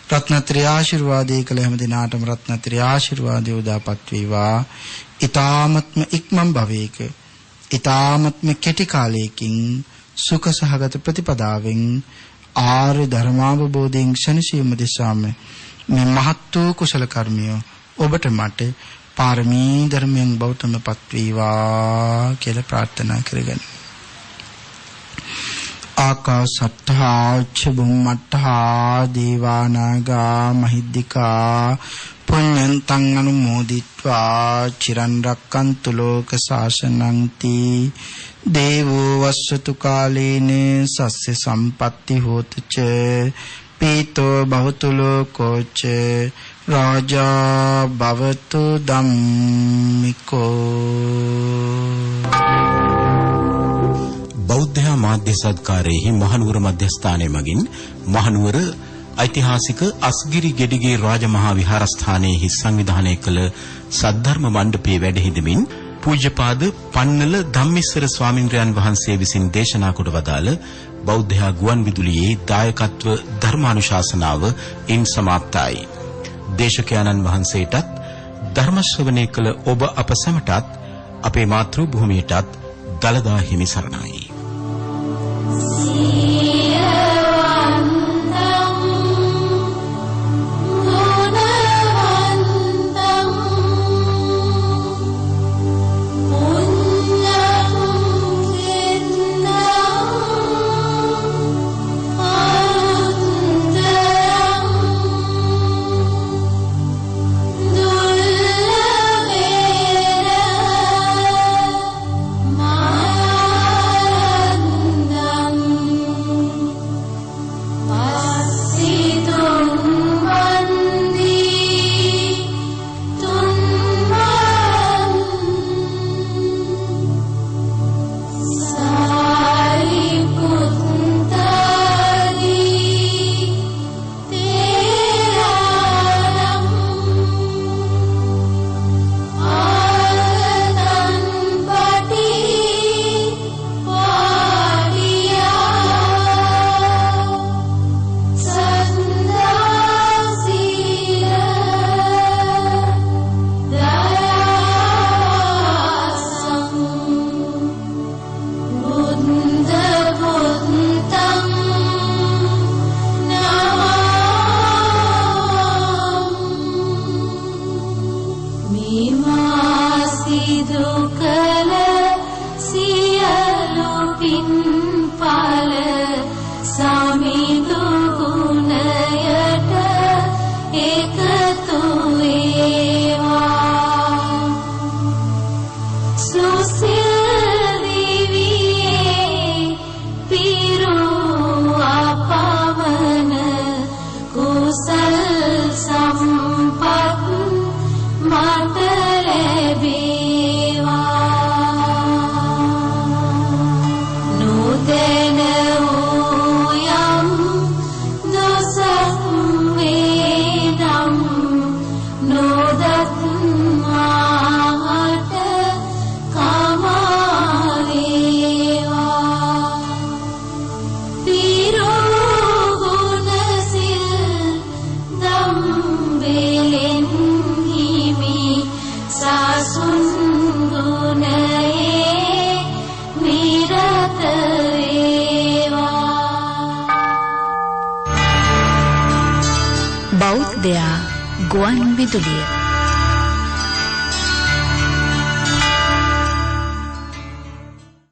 රත්නත්‍රි ආශිර්වාදයේ කළ හැම දිනාටම රත්නත්‍රි ආශිර්වාදයේ උදාපත් වේවා. ඊ타මත්ම ඉක්මන් භවයක ඊ타මත්ම කෙටි කාලයකින් සුඛ සහගත ප්‍රතිපදාවෙන් ආර්ය ධර්මාවබෝධයෙන් ශනිසීම දිසාම මේ මහත් වූ කුසල කර්මය ඔබට මට පාරමී ධර්මයෙන් බෞතමපත් වේවා කියලා ප්‍රාර්ථනා කරගන්න. ආකාසට්ඨා චුම්මට්ඨා දේවානාගා මහිද්దికා පුඤ්ඤන්තං අනුමෝදිත්වා චිරන් රක්칸තු ලෝක සාසනං දේවෝ වස්සතු කාලේන සස්ස සම්පatti හෝතු ච පීතෝ භවතු ලෝකෝ ච රාජා භවතු ධම්මිකෝ. බෞද්ධ මාධ්‍ය සත්කාරයේ මහනුවර මධ්‍යස්ථානයේ මගින් මහනුවර ඓතිහාසික අස්ගිරි ගෙඩිගේ රාජමහා විහාරස්ථානයේ සංවිධානය කළ සද්ධර්ම මණ්ඩපයේ වැඩ හිඳමින් පූජ්‍යපාද පන්නල ධම්මිස්සර ස්වාමින්ද්‍රයන් වහන්සේ විසින් දේශනා කොට වදාළ බෞද්ධ ගුවන් විදුලියේ දායකත්ව ධර්මානුශාසනාව ඉන් සමාප්තයි. දේශකයන්න් වහන්සේටත් ධර්ම ශ්‍රවණය කළ ඔබ අප සැමටත් අපේ මාතෘ භූමියටත් දලදා හිමි සරණයි. බෞද්ධයා ගුවන් විදුලිය